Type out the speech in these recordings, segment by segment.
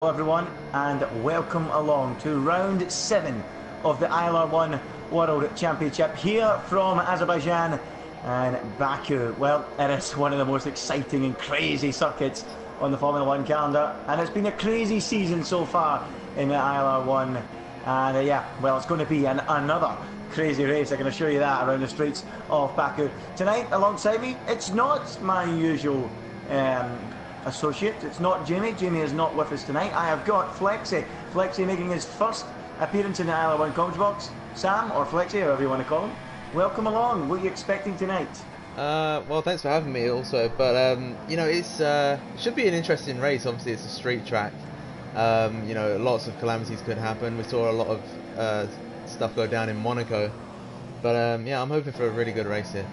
Hello everyone and welcome along to round 7 of the ILR1 World Championship here from Azerbaijan and Baku. Well, it is one of the most exciting and crazy circuits on the Formula 1 calendar, and it's been a crazy season so far in the ILR1, and yeah, well, it's going to be another crazy race. I can assure you that, around the streets of Baku. Tonight alongside me, it's not my usual associate. It's not Jamie. Jamie is not with us tonight. I have got Flexi. Flexi making his first appearance in the ILR1 comms box. Sam, or Flexi, however you want to call him. Welcome along. What are you expecting tonight? Well, thanks for having me also. But you know, it should be an interesting race. Obviously, it's a street track. You know, lots of calamities could happen. We saw a lot of stuff go down in Monaco. But yeah, I'm hoping for a really good race here.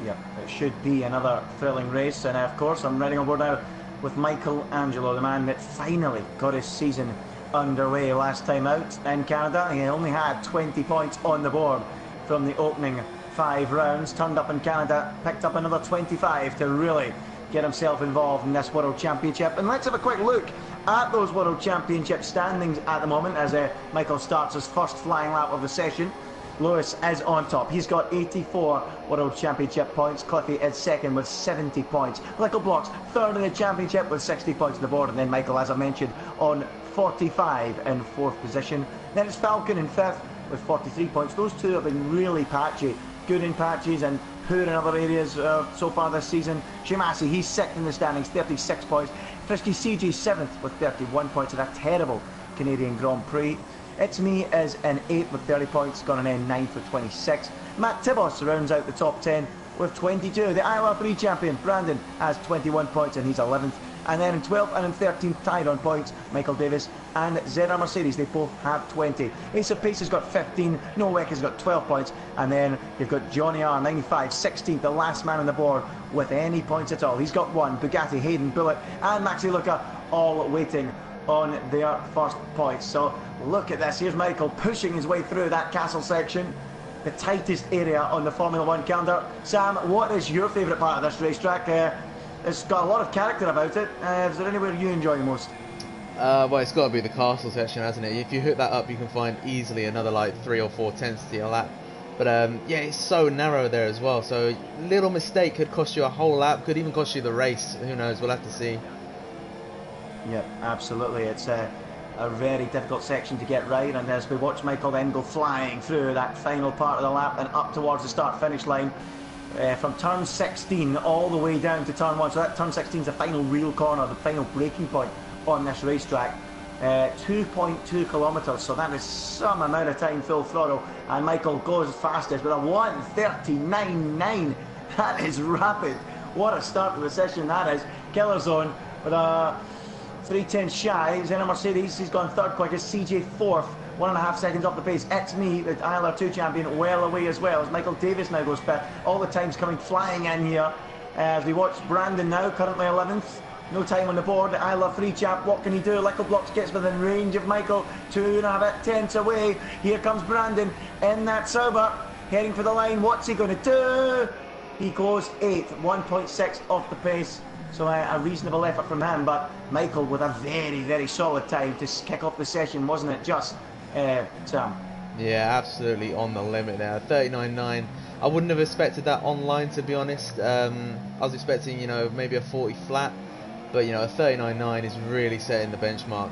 Yep, it should be another thrilling race, and of course I'm riding on board now with Michelangelo, the man that finally got his season underway last time out in Canada. He only had 20 points on the board from the opening 5 rounds, turned up in Canada, picked up another 25 to really get himself involved in this World Championship. And let's have a quick look at those World Championship standings at the moment as Michael starts his first flying lap of the session. Lewis is on top. He's got 84 World Championship points. Cliffy is second with 70 points. Little Blocks third in the championship with 60 points on the board. And then Michael, as I mentioned, on 45 in 4th position. Then it's Falcon in 5th with 43 points. Those two have been really patchy. Good in patches and poor in other areas so far this season. Shimasi, he's 6th in the standings, 36 points. Frisky CG 7th with 31 points in a terrible Canadian Grand Prix. It's Me is in 8th with 30 points, gone in 9th with 26. Matt Tibos rounds out the top 10 with 22. The ILR3 champion, Brandon, has 21 points and he's 11th. And then in 12th and in 13th, tied on points, Michael Davis and ZR Mercedes. They both have 20. Ace of Pace has got 15. Nowek has got 12 points. And then you've got Johnny R, 95, 16th, the last man on the board with any points at all. He's got 1. Bugatti, Hayden, Bullock and Maxi Luca all waiting on their first points. So look at this. Here's Michael pushing his way through that castle section, the tightest area on the Formula 1 calendar. Sam, what is your favourite part of this racetrack? It's got a lot of character about it. Is there anywhere you enjoy most? Well, it's got to be the castle section, hasn't it? If you hook that up, you can find easily another like 3 or 4 tenths to your lap. But yeah, it's so narrow there as well. So little mistake could cost you a whole lap. Could even cost you the race. Who knows? We'll have to see. Yep, absolutely. It's a very difficult section to get right, and as we watch Michael then go flying through that final part of the lap and up towards the start-finish line from turn 16 all the way down to turn 1. So that turn 16 is the final real corner, the final braking point on this racetrack. 2.2 kilometres, so that is some amount of time full throttle, and Michael goes fastest with a 1:39.9. That is rapid. What a start to the session that is. Killer Zone with a 3:10 shy. Zenna Mercedes, he's gone 3rd quickest. CJ 4th, 1.5 seconds off the pace. It's Me, the ILR2 champion, well away as well, as Michael Davis now goes 5th. All the times coming flying in here as we watch Brandon now, currently 11th. No time on the board. The ILR3 champ, what can he do? Little Blocks gets within range of Michael, 2.5 tenths away. Here comes Brandon in that Sauber, heading for the line. What's he going to do? He goes 8th, 1.6 off the pace. So a reasonable effort from him, but Michael with a very, very solid time to kick off the session, wasn't it, just, Sam? Yeah, absolutely on the limit there. 39.9. I wouldn't have expected that online, to be honest. I was expecting, you know, maybe a 40 flat, but you know, a 39.9 is really setting the benchmark.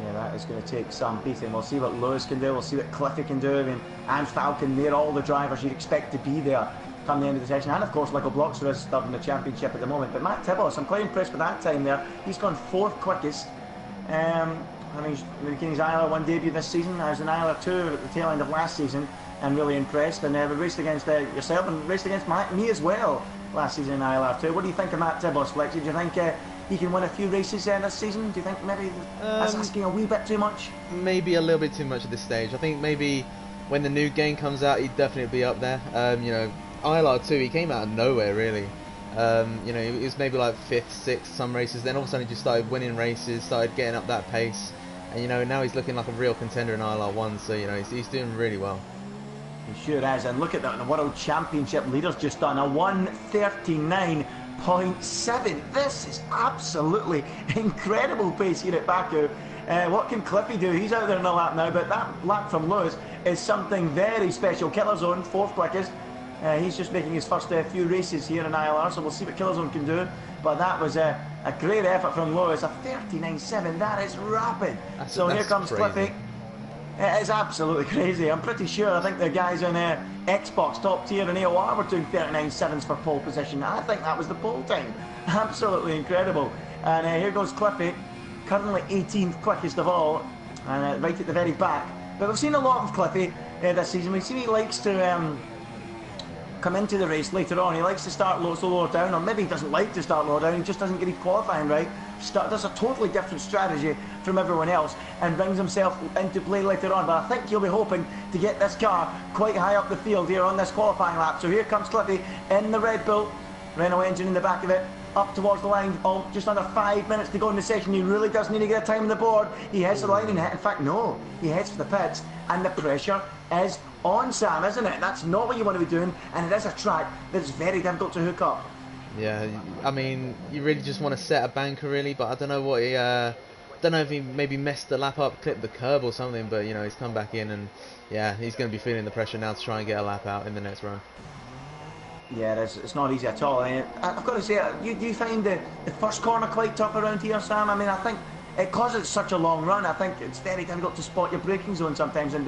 Yeah, that is going to take some beating. We'll see what Lewis can do. We'll see what Cliffy can do. I mean, and Falcon, they're all the drivers you'd expect to be there come the end of the session, and of course Little Blocks is starting the championship at the moment. But Matt Tibos, I'm quite impressed with that time there. He's gone 4th quickest. I mean, he's making his ILR1 debut this season. I was in ILR2 at the tail end of last season and really impressed. And we raced against yourself and raced against me as well last season in ILR2. What do you think of Matt Tibos, Flexi? Do you think he can win a few races this season? Do you think maybe that's asking a wee bit too much? Maybe a little bit too much at this stage. I think maybe when the new game comes out, he'd definitely be up there. You know, ILR2, he came out of nowhere really. You know, he was maybe like 5th, 6th some races, then all of a sudden he just started winning races, started getting up that pace, and you know, now he's looking like a real contender in ILR1, so you know, he's doing really well. He sure is, and look at that, the World Championship leader's just done a 1:39 38.7. This is absolutely incredible pace here at Baku. What can Cliffy do? He's out there in the lap now, but that lap from Lewis is something very special. Killerzone, 4th quickest. He's just making his first few races here in ILR, so we'll see what Killerzone can do. But that was a great effort from Lewis. A 39.7, that is rapid. So here comes crazy. Cliffy. It is absolutely crazy. I'm pretty sure, I think the guys in Xbox top tier and AOR were doing 39.7s for pole position. I think that was the pole time. Absolutely incredible. And here goes Cliffy, currently 18th quickest of all, and right at the very back. But we've seen a lot of Cliffy this season. We've seen he likes to come into the race later on. He likes to start lower down, or maybe he doesn't like to start lower down, he just doesn't get his qualifying right. Does a totally different strategy from everyone else and brings himself into play later on. But I think he'll be hoping to get this car quite high up the field here on this qualifying lap. So here comes Cliffy in the Red Bull, Renault engine in the back of it, up towards the line. Just under 5 minutes to go in the session. He really does need to get a time on the board. He heads the line, and in fact no, he heads for the pits, and the pressure is on Sam, isn't it? That's not what you want to be doing, and it is a track that's very difficult to hook up. Yeah, I mean, you really just want to set a banker, really, but I don't know what he, don't know if he maybe messed the lap up, clipped the curb or something, but, you know, he's come back in, and, yeah, he's going to be feeling the pressure now to try and get a lap out in the next run. Yeah, it's not easy at all. I've got to say, do you find the first corner quite tough around here, Sam? I mean, I think, because it's such a long run, I think it's very difficult to spot your braking zone sometimes, and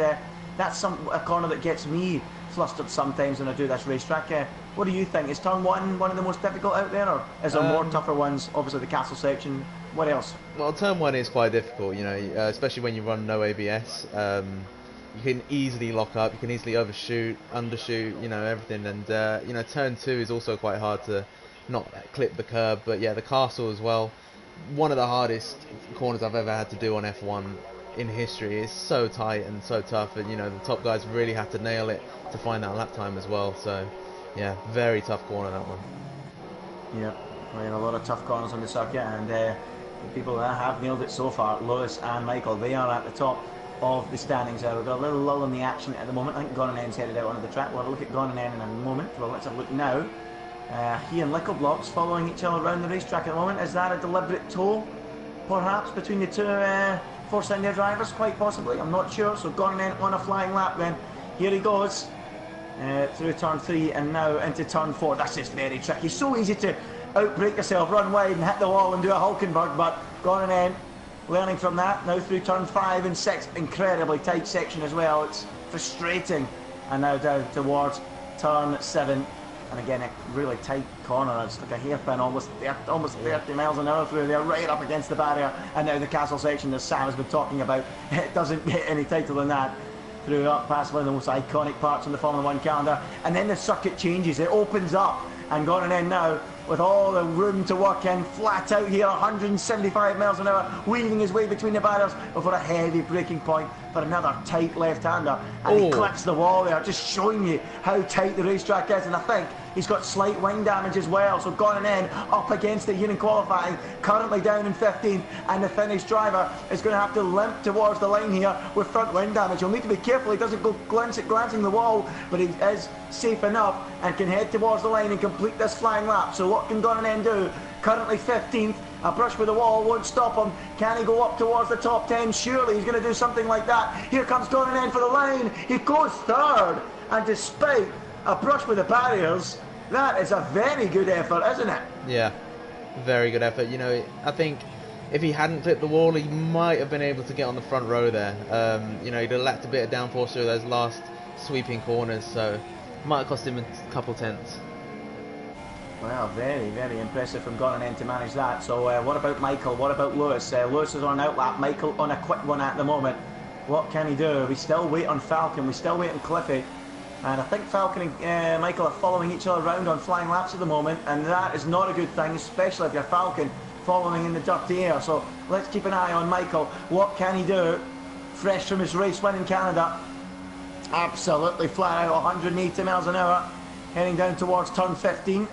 that's a corner that gets me flustered sometimes when I do this racetrack. What do you think? Is turn one of the most difficult out there, or is there more tougher ones? Obviously the castle section. What else? Well, turn one is quite difficult, you know, especially when you run no ABS. You can easily lock up, you can easily overshoot, undershoot, you know, everything. And you know, turn two is also quite hard to not clip the curb. But yeah, the castle as well. One of the hardest corners I've ever had to do on F1 in history. It's so tight and so tough, and you know, the top guys really have to nail it to find that lap time as well. So yeah, very tough corner, that one. Yeah, we have a lot of tough corners on the circuit, and the people that have nailed it so far, Lewis and Michael, they are at the top of the standings. We've got a little lull in the action at the moment. I think Gonanen's headed out onto the track. We'll have a look at Gonanen in a moment. Well, let's have a look now. He and Lickle Blocks following each other around the racetrack at the moment. Is that a deliberate toll, perhaps, between the two Force India drivers? Quite possibly, I'm not sure. So Gonanen on a flying lap then. Here he goes through turn 3 and now into turn 4. That's just very tricky. So easy to outbrake yourself, run wide and hit the wall and do a Hulkenberg, but Gonanen learning from that. Now through turn 5 and 6, incredibly tight section as well. It's frustrating. And now down towards turn 7. And again, a really tight corner. It's like a hairpin, almost 30 miles an hour through there, right up against the barrier. And now the castle section, as Sam has been talking about, it doesn't get any tighter than that. Through up past one of the most iconic parts on the Formula 1 calendar. And then the circuit changes, it opens up. And going in now, with all the room to work in, flat out here, 175 miles an hour, weaving his way between the barriers before a heavy braking point for another tight left-hander. And he clips the wall there, just showing you how tight the racetrack is. And I think he's got slight wing damage as well, so going in up against it here in qualifying, currently down in 15th, and the Finnish driver is going to have to limp towards the line here with front wing damage. He'll need to be careful he doesn't go glancing the wall, but he is safe enough and can head towards the line and complete this flying lap. So what can Gonanen do? Currently 15th, a brush with the wall won't stop him. Can he go up towards the top 10? Surely he's going to do something like that. Here comes Gonanen for the line. He goes third, and despite a brush with the barriers, that is a very good effort, isn't it? Yeah, very good effort. You know, I think if he hadn't clipped the wall, he might have been able to get on the front row there. You know, he'd have lacked a bit of downforce through those last sweeping corners, so might have cost him a couple tenths. Well, very, very impressive from Gonanen to manage that. So what about Michael? What about Lewis? Lewis is on an outlap, Michael on a quick one at the moment. What can he do? We still wait on Falcon, we still wait on Cliffy. And I think Falcon and Michael are following each other around on flying laps at the moment, and that is not a good thing, especially if you're Falcon following in the dirty air. So let's keep an eye on Michael. What can he do? Fresh from his race win in Canada. Absolutely flat out, 180 miles an hour, heading down towards turn 15.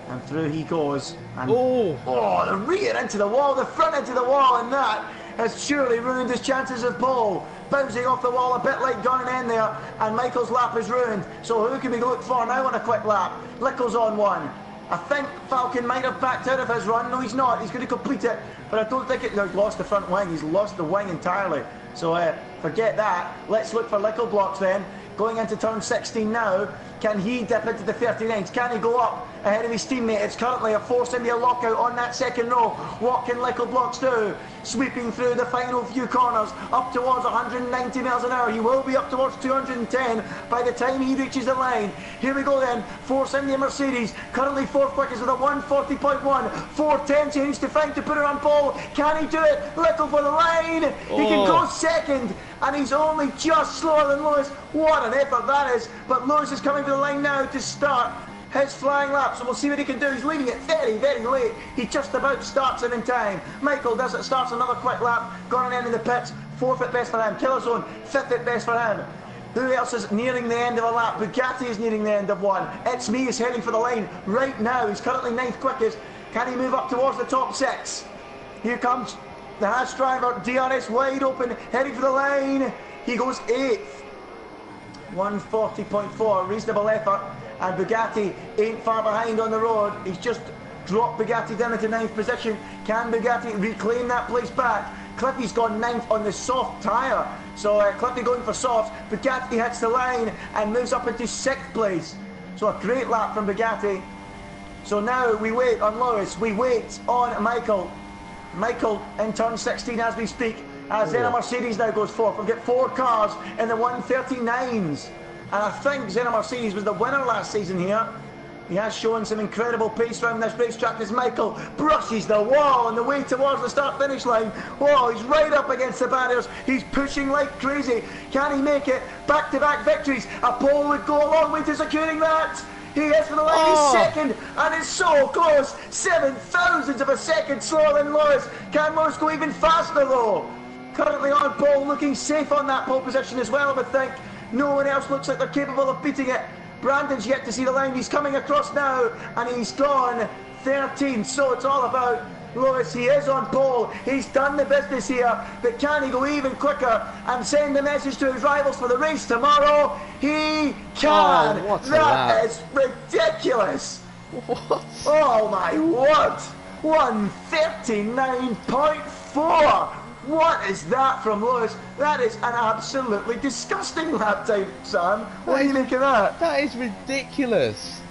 And through he goes. And the rear into the wall, the front into the wall, and that has surely ruined his chances of pole. Bouncing off the wall a bit like Gonanen there, and Michael's lap is ruined. So who can we look for now on a quick lap? Lickle's on one. I think Falcon might have backed out of his run. No, he's not. He's going to complete it. But I don't think he's lost the front wing. He's lost the wing entirely. So forget that. Let's look for Little Blocks then. Going into turn 16 now. Can he dip into the 39s? Can he go up ahead of his teammate? It's currently a Force India lockout on that second row. What can Little Blocks do? Sweeping through the final few corners up towards 190 miles an hour. He will be up towards 210 by the time he reaches the line. Here we go then. Force India Mercedes currently fourth quickest with a 140.1. 410 he needs to find to put it on pole. Can he do it? Little for the line. He can go second. And he's only just slower than Lewis. What an effort that is. But Lewis is coming to the line now to start his flying lap. So we'll see what he can do. He's leaving it very, very late. He just about starts it in time. Michael does it, starts another quick lap. Gone in the pits. 4th at best for him. Killerzone, 5th at best for him. Who else is nearing the end of a lap? Bugatti is nearing the end of one. It's Me is heading for the line right now. He's currently 9th quickest. Can he move up towards the top 6? Here comes the Haas driver, DRS wide open, heading for the line. He goes 8th. 140.4, reasonable effort. And Bugatti ain't far behind on the road. He's just dropped Bugatti down into 9th position. Can Bugatti reclaim that place back? Cliffy's gone 9th on the soft tyre. So Cliffy going for soft. Bugatti hits the line and moves up into 6th place. So a great lap from Bugatti. So now we wait on Lewis. We wait on Michael. Michael in turn 16 as we speak. As Zena Mercedes now goes 4th. We've got 4 cars in the 139s. And I think Zena Mercedes was the winner last season here. He has shown some incredible pace around this racetrack as Michael brushes the wall on the way towards the start-finish line. Whoa, he's right up against the barriers. He's pushing like crazy. Can he make it? Back-to-back victories. A pole would go a long way to securing that. He is for the line, he's second, and it's so close. 7,000ths of a second slower than Lewis. Can Lewis go even faster though? Currently on pole, looking safe on that pole position as well, I would think. No one else looks like they're capable of beating it. Brandon's yet to see the line. He's coming across now, and he's gone 13th. So it's all about Lewis. He is on pole. He's done the business here, but can he go even quicker and send a message to his rivals for the race tomorrow? He can. Oh, that is ridiculous. What? Oh my word. 139.4. What is that from Lewis? That is an absolutely disgusting lap time, Sam. What do you make of that? That is ridiculous.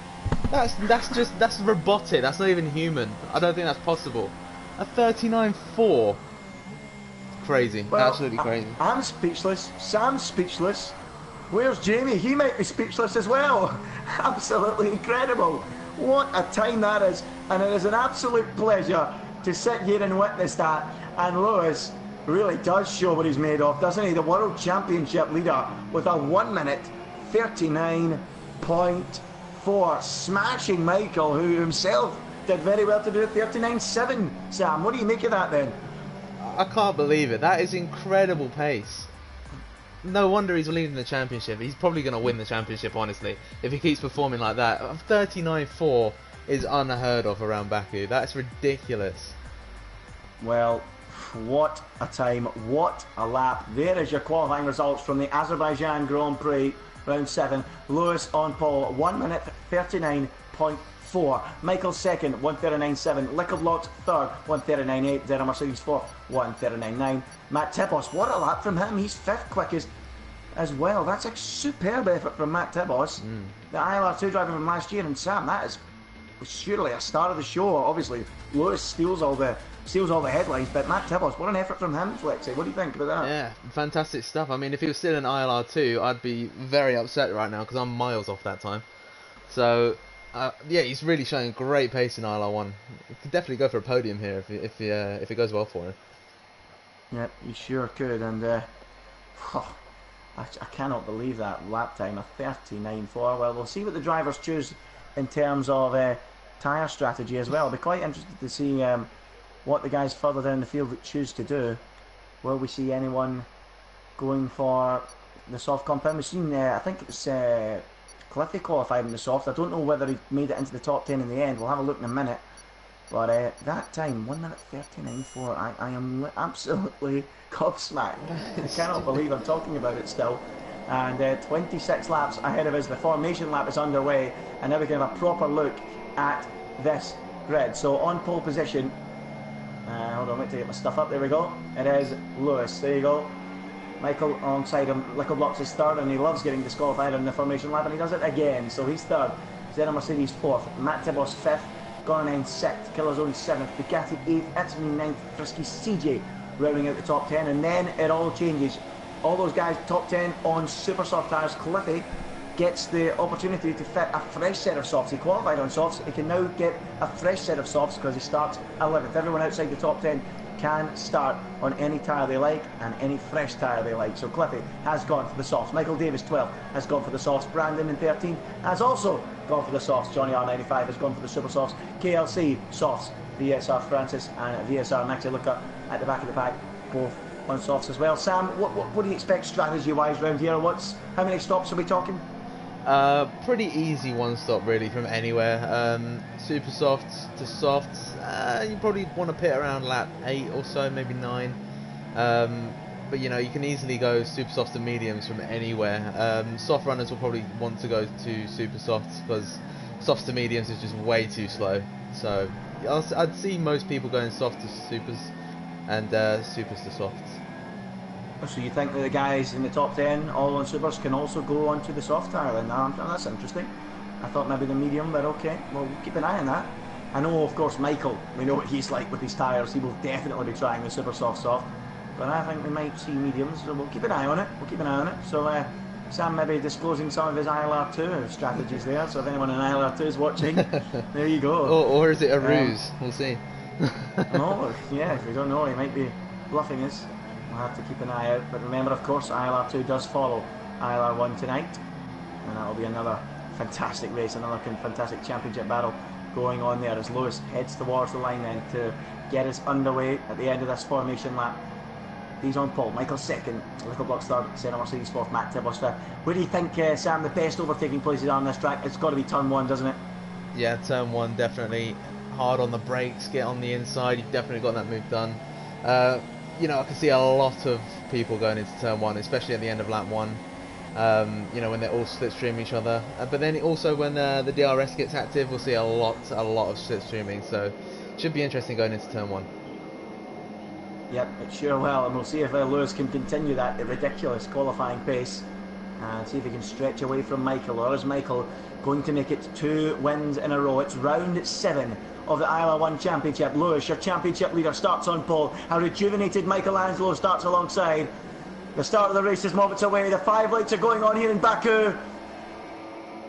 That's robotic. That's not even human. I don't think that's possible. A 39.4. Crazy. Well, absolutely crazy. I'm speechless. Sam's speechless. Where's Jamie? He might be speechless as well. Absolutely incredible. What a time that is. And it is an absolute pleasure to sit here and witness that. And Lewis really does show what he's made of, doesn't he? The World Championship leader with a 1 minute 39.4, smashing Michael, who himself did very well to do a 39.7. Sam, what do you make of that then? I can't believe it. That is incredible pace. No wonder he's leading the championship. He's probably going to win the championship, honestly, if he keeps performing like that. 39.4 is unheard of around Baku. That's ridiculous. Well, what a time, what a lap. There is your qualifying results from the Azerbaijan Grand Prix, round 7. Lewis on pole, 1 minute 39.4. Michael second, 139.7. Lickleblot third, 139.8. Zena Mercedes fourth, 139.9. Matt Tebos, what a lap from him. He's 5th quickest as well. That's a superb effort from Matt Tebos. The ILR2 driver from last year. And Sam, that is surely a star of the show. Obviously, Lewis steals all the headlines, but Matt Tebos, what an effort from him, Flexi. What do you think about that? Yeah, fantastic stuff. I mean, if he was still in ILR2, I'd be very upset right now because I'm miles off that time. So, yeah, he's really showing great pace in ILR1. He could definitely go for a podium here if it goes well for him. Yep, he sure could. And I cannot believe that lap time, a 39.4. Well, we'll see what the drivers choose in terms of tyre strategy as well. I'll be quite interested to see what the guys further down the field choose to do. Will we see anyone going for the soft compound? We've seen, I think it's Cliffy qualified in the soft. I don't know whether he made it into the top 10 in the end. We'll have a look in a minute. But that time, 1 minute 39.4, I am absolutely gobsmacked. I cannot believe I'm talking about it still. And 26 laps ahead of us. The formation lap is underway. And now we can have a proper look at this grid. So on pole position, hold on, wait to get my stuff up. There we go. It is Lewis. There you go. Michael alongside him. Littleblocks is third, and he loves getting disqualified on the formation lap, and he does it again. So he's third. Zena Mercedes fourth. Matt Tibos fifth. Gornine sixth. Killazone seventh. Bugatti eighth. Italy ninth. Frisky CJ rounding out the top 10, and then it all changes. All those guys top 10 on super soft tyres. Cliffy gets the opportunity to fit a fresh set of softs. He qualified on softs. He can now get a fresh set of softs because he starts 11th. Everyone outside the top 10 can start on any tyre they like and any fresh tyre they like. So Cliffy has gone for the softs. Michael Davis 12th has gone for the softs. Brandon in 13th has also gone for the softs. Johnny R95 has gone for the super softs. KLC softs. VSR Francis and VSR Maxi Luca at the back of the pack, both on softs as well. Sam, what do you expect strategy wise round here? How many stops are we talking? Pretty easy one stop really from anywhere. Super softs to softs, you probably want to pit around lap 8 or so, maybe 9. But you know, you can easily go super softs to mediums from anywhere. Soft runners will probably want to go to super softs because softs to mediums is just way too slow. So I'd see most people going soft to supers and supers to softs. So you think that the guys in the top 10 all on supers can also go onto the soft tyre then? That's interesting. I thought maybe the medium, but okay, we'll keep an eye on that. I know, of course, Michael, we know what he's like with his tyres. He will definitely be trying the super soft, but I think we might see mediums, so we'll keep an eye on it. So Sam maybe disclosing some of his ILR2 strategies there, so if anyone in ILR2 is watching, there you go. Or is it a ruse? We'll see. No, yeah, if we don't know, he might be bluffing us. We'll have to keep an eye out. But remember, of course, ILR2 does follow ILR1 tonight, and that'll be another fantastic race, another fantastic championship battle going on there as Lewis heads towards the line then to get us underway at the end of this formation lap. He's on pole. Michael second, Littleblocks third, Senna Mercedes fourth, Matt Tibos fifth. Where do you think, Sam, the best overtaking places are on this track? It's got to be turn 1, doesn't it? Yeah, turn 1 definitely. Hard on the brakes, get on the inside. You've definitely got that move done. You know, I can see a lot of people going into turn 1, especially at the end of lap 1. You know, when they're all slipstreaming each other. But then also when the DRS gets active, we'll see a lot of slipstreaming. So should be interesting going into turn 1. Yep, it sure will, and we'll see if Lewis can continue that ridiculous qualifying pace and see if he can stretch away from Michael, or is Michael going to make it 2 wins in a row? It's round 7 of the ILR1 Championship. Lewis, your championship leader, starts on pole. A rejuvenated Michelangelo starts alongside. The start of the race is moments away. The 5 lights are going on here in Baku,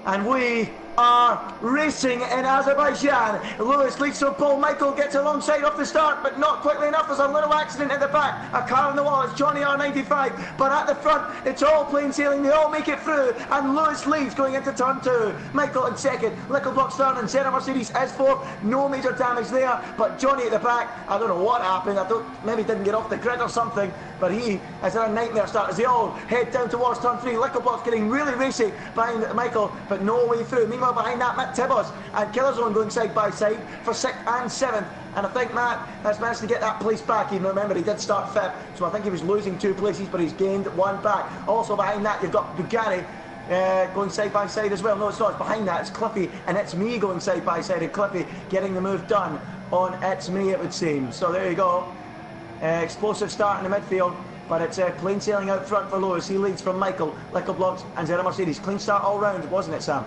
and we are racing in Azerbaijan. Lewis leads from pole. Michael gets alongside off the start, but not quickly enough. There's a little accident at the back. A car on the wall. It's Johnny R95. But at the front, it's all plain sailing. They all make it through. And Lewis leads going into turn 2. Michael in second. Littleblocks third. And Senna Mercedes is fourth. No major damage there. But Johnny at the back, I don't know what happened. Maybe didn't get off the grid or something. But he has had a nightmare start as they all head down towards turn 3. Littleblocks getting really racy behind Michael, but no way through. Meanwhile, behind that, Matt Tibos and Killerzone going side by side for 6th and 7th. And I think Matt has managed to get that place back. Even remember, he did start 5th, so I think he was losing 2 places, but he's gained 1 back. Also behind that, you've got Bugatti going side by side as well. No, it's not. It's behind that. It's Cliffy and It's Me going side by side, and Cliffy getting the move done on It's Me, it would seem. So there you go. Explosive start in the midfield, but it's plain sailing out front for Lewis. He leads from Michael, Littleblocks and Zera Mercedes. Clean start all round, wasn't it, Sam?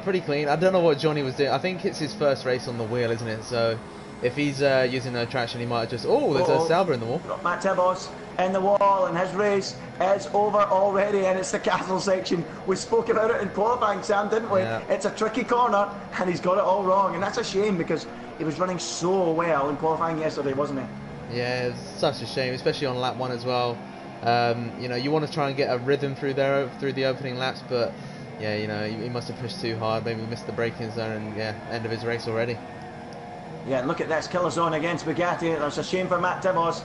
Pretty clean. I don't know what Johnny was doing. I think it's his first race on the wheel, isn't it? So if he's using no traction, he might just... Oh, there's a Sauber in the wall. Matt Tibos in the wall, and his race is over already, and it's the castle section. We spoke about it in qualifying, Sam, didn't we? Yeah. It's a tricky corner, and he's got it all wrong, and that's a shame because he was running so well in qualifying yesterday, wasn't he? Yeah, it's such a shame, especially on lap 1 as well. You know, you want to try and get a rhythm through the opening laps, but yeah, you know, he must have pushed too hard, maybe missed the braking zone, and yeah, end of his race already. Yeah, look at this, Killerzone against Bugatti. That's a shame for Matt Tibos.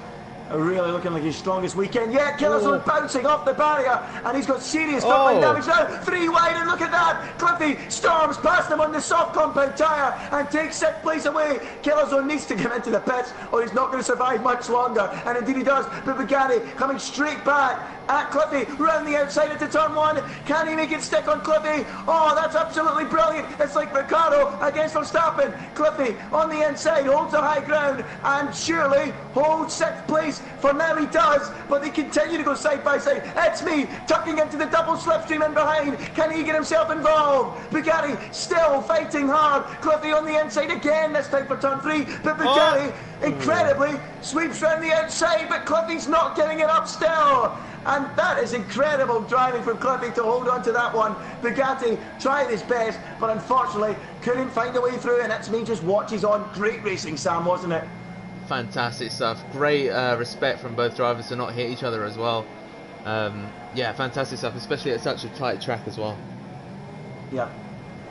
really looking like his strongest weekend yet. Killazone bouncing off the barrier, and he's got serious Oh. damage now. 3 wide, and look at that. Cliffy storms past him on the soft compound tyre and takes 6th place away. Killazone needs to get into the pits, or he's not going to survive much longer, and indeed he does. But Bugatti coming straight back at Cliffy, round the outside into turn 1. Can he make it stick on Cliffy? Oh, that's absolutely brilliant. It's like Ricardo against Verstappen. Cliffy on the inside holds the high ground and surely holds 6th place. For now he does, but they continue to go side by side. It's me tucking into the double slipstream in behind. Can he get himself involved? Bugatti still fighting hard. Cliffy on the inside again, this time for turn 3. But Bugatti incredibly sweeps round the outside, but Cliffy's not getting it up still. And that is incredible driving from Cliffy to hold on to that one. Bugatti tried his best, but unfortunately couldn't find a way through, and it's me just watches on. Great racing, Sam, wasn't it? Fantastic stuff. Great respect from both drivers to not hit each other as well. Yeah, fantastic stuff, especially at such a tight track as well. Yeah,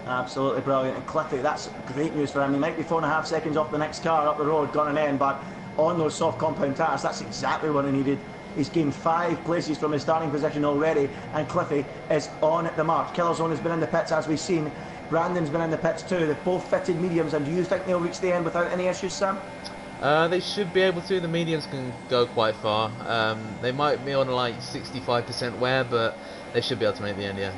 absolutely brilliant. And Cliffy, that's great news for him. He might be 4.5 seconds off the next car up the road, gone and in, but on those soft compound tyres, that's exactly what he needed. He's gained 5 places from his starting position already, and Cliffy is on the march. Killazone has been in the pits, as we've seen. Brandon's been in the pits too. They've both fitted mediums, and do you think they'll reach the end without any issues, Sam? They should be able to. The mediums can go quite far. They might be on like 65% wear, but they should be able to make the end, yeah.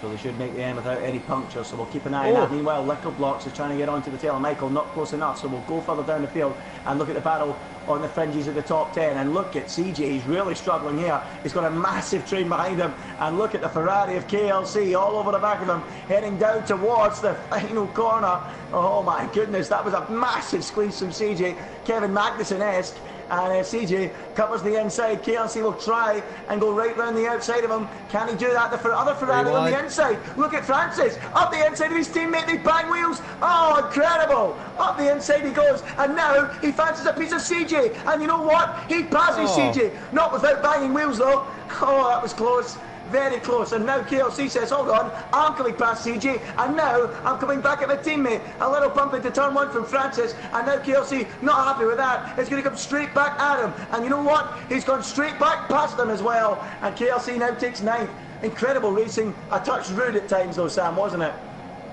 So they should make the end without any punctures, so we'll keep an eye on that. Meanwhile, Lickle Blocks is trying to get onto the tail of Michael, not close enough, so we'll go further down the field and look at the battle on the fringes of the top 10. And look at CJ, he's really struggling here. He's got a massive train behind him, and look at the Ferrari of KLC all over the back of him, heading down towards the final corner. Oh my goodness, that was a massive squeeze from CJ, Kevin Magnussen-esque. And CJ covers the inside. KLC will try and go right round the outside of him. Can he do that? The other Ferrari on the inside. Look at Francis up the inside of his teammate. They bang wheels. Oh, incredible! Up the inside he goes, and now he fancies a piece of CJ. And you know what? He passes CJ, not without banging wheels though. Oh, that was close. Very close, and now KLC says, hold on, I'm coming past CJ, and now I'm coming back at my teammate. A little bump into turn 1 from Francis, and now KLC not happy with that. It's going to come straight back at him, and you know what? He's gone straight back past him as well, and KLC now takes 9th. Incredible racing, a touch rude at times though, Sam, wasn't it?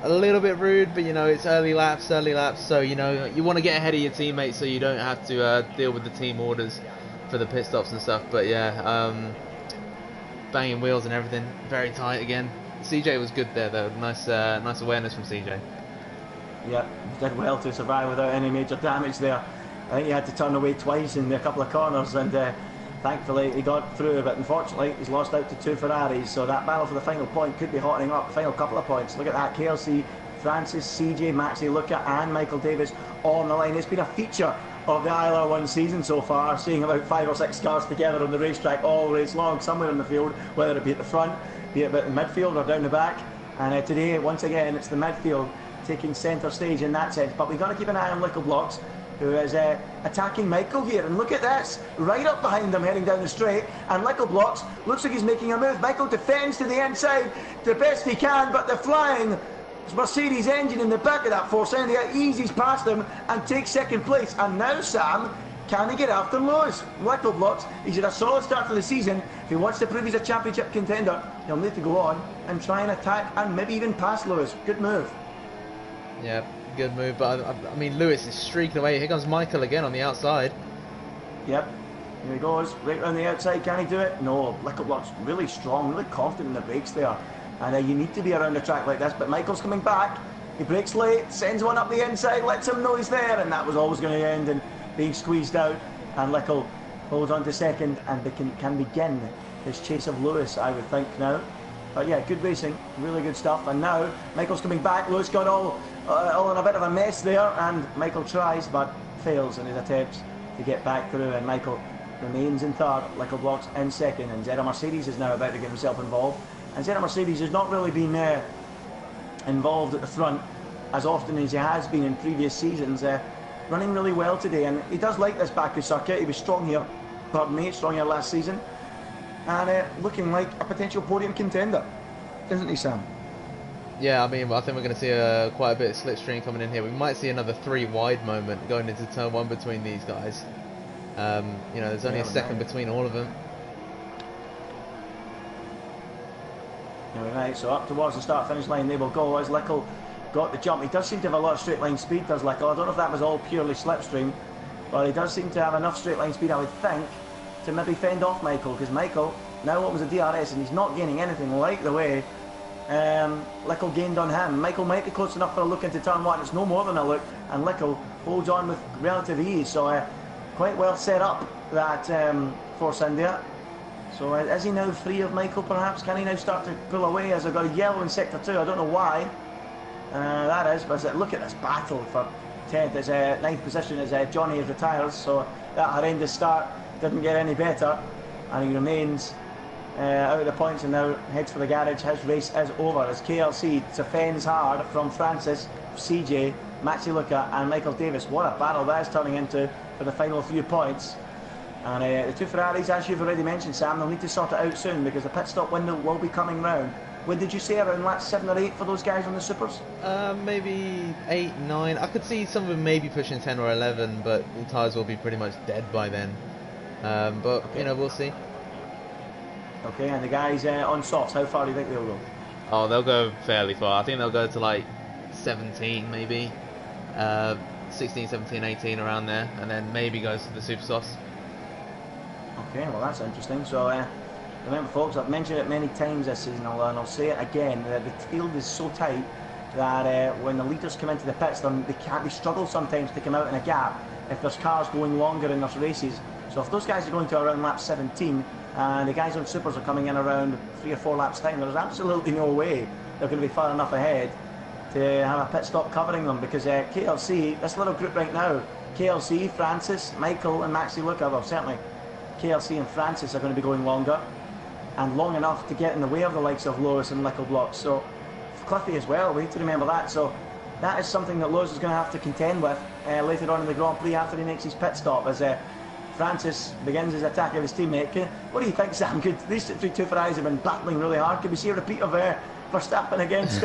A little bit rude, but you know, it's early laps, so you know, you want to get ahead of your teammates so you don't have to deal with the team orders for the pit stops and stuff. But yeah, banging wheels and everything, very tight again. CJ was good there though, nice awareness from CJ. Yeah, did well to survive without any major damage there. I think he had to turn away twice in a couple of corners, and thankfully he got through, but unfortunately he's lost out to 2 Ferraris, so that battle for the final point could be hotting up, the final couple of points. Look at that, KLC, Francis, CJ, Maxi, Luca and Michael Davis on the line. It's been a feature of the ILR1 season so far, seeing about 5 or 6 cars together on the racetrack all race long, somewhere in the field, whether it be at the front, be it at the midfield or down the back. And today, once again, it's the midfield taking centre stage in that sense. But we've got to keep an eye on Lickle Blocks, who is attacking Michael here. And look at this, right up behind him, heading down the straight. And Lickle Blocks looks like he's making a move. Michael defends to the inside the best he can, but the flying Mercedes engine in the back of that Force India eases past him and takes 2nd place. And now, Sam, can he get after Lewis? Lickle Blocks, he's had a solid start to the season. If he wants to prove he's a championship contender, he'll need to go on and try and attack and maybe even pass Lewis. Good move. Yeah, good move, but I mean, Lewis is streaking away. Here comes Michael again on the outside. Yep, here he goes, right around the outside. Can he do it? No, Lickle Blocks really strong, really confident in the brakes there. And you need to be around a track like this, but Michael's coming back. He brakes late, sends one up the inside, lets him know he's there, and that was always going to end in being squeezed out. And Lickle holds on to 2nd and can begin his chase of Lewis, I would think now. But yeah, good racing, really good stuff. And now Michael's coming back. Lewis got all in a bit of a mess there, and Michael tries but fails in his attempts to get back through, and Michael remains in 3rd, Lickle Blocks in 2nd, and Zeta Mercedes is now about to get himself involved. And Zeta Mercedes has not really been involved at the front as often as he has been in previous seasons, running really well today, and he does like this Baku circuit. He was strong here, strong here last season, and looking like a potential podium contender, isn't he, Sam? Yeah, I mean, I think we're going to see quite a bit of slipstream coming in here. We might see another 3 wide moment going into turn 1 between these guys. You know, there's only a second between all of them. Right, so up towards the start-finish line they will go as Lickle got the jump. He does seem to have a lot of straight line speed, does Lickle. I don't know if that was all purely slipstream, but he does seem to have enough straight line speed, I would think, to maybe fend off Michael, because Michael now opens a DRS and he's not gaining anything like the way Lickle gained on him. Michael might be close enough for a look into turn one. It's no more than a look, and Lickle holds on with relative ease. So quite well set up that Force India. So is he now free of Michael perhaps? Can he now start to pull away as I've got a yellow in sector 2? I don't know why that is, but look at this battle for 10th. His 9th position as Johnny retires, so that horrendous start didn't get any better, and he remains out of the points and now heads for the garage. His race is over as KLC defends hard from Francis, CJ, Maxi Luca and Michael Davis. What a battle that is turning into for the final few points. And the two Ferraris, as you've already mentioned, Sam, they'll need to sort it out soon because the pit stop window will be coming round. When did you say, around lap 7 or 8 for those guys on the Supers? Maybe 8, 9. I could see some of them maybe pushing 10 or 11, but the tyres will be pretty much dead by then. But, okay, you know, we'll see. Okay, and the guys on softs, how far do you think they'll go? Oh, they'll go fairly far. I think they'll go to like 17 maybe. 16, 17, 18 around there, and then maybe goes to the super softs. Okay, well that's interesting. So remember folks, I've mentioned it many times this season, and I'll say it again, the field is so tight that when the leaders come into the pits, they struggle sometimes to come out in a gap if there's cars going longer in those races. So if those guys are going to around lap 17 and the guys on supers are coming in around 3 or 4 laps time, there's absolutely no way they're going to be far enough ahead to have a pit stop covering them, because KLC, this little group right now, KLC, Francis, Michael and Maxi Luca, well certainly KLC and Francis are going to be going longer, and long enough to get in the way of the likes of Lewis and Lickle Blocks. So Cliffy as well, we need to remember that. So that is something that Lewis is going to have to contend with later on in the Grand Prix after he makes his pit stop, as Francis begins his attack of his teammate. What do you think, Sam? These two Ferraris have been battling really hard. Could we see a repeat of Verstappen against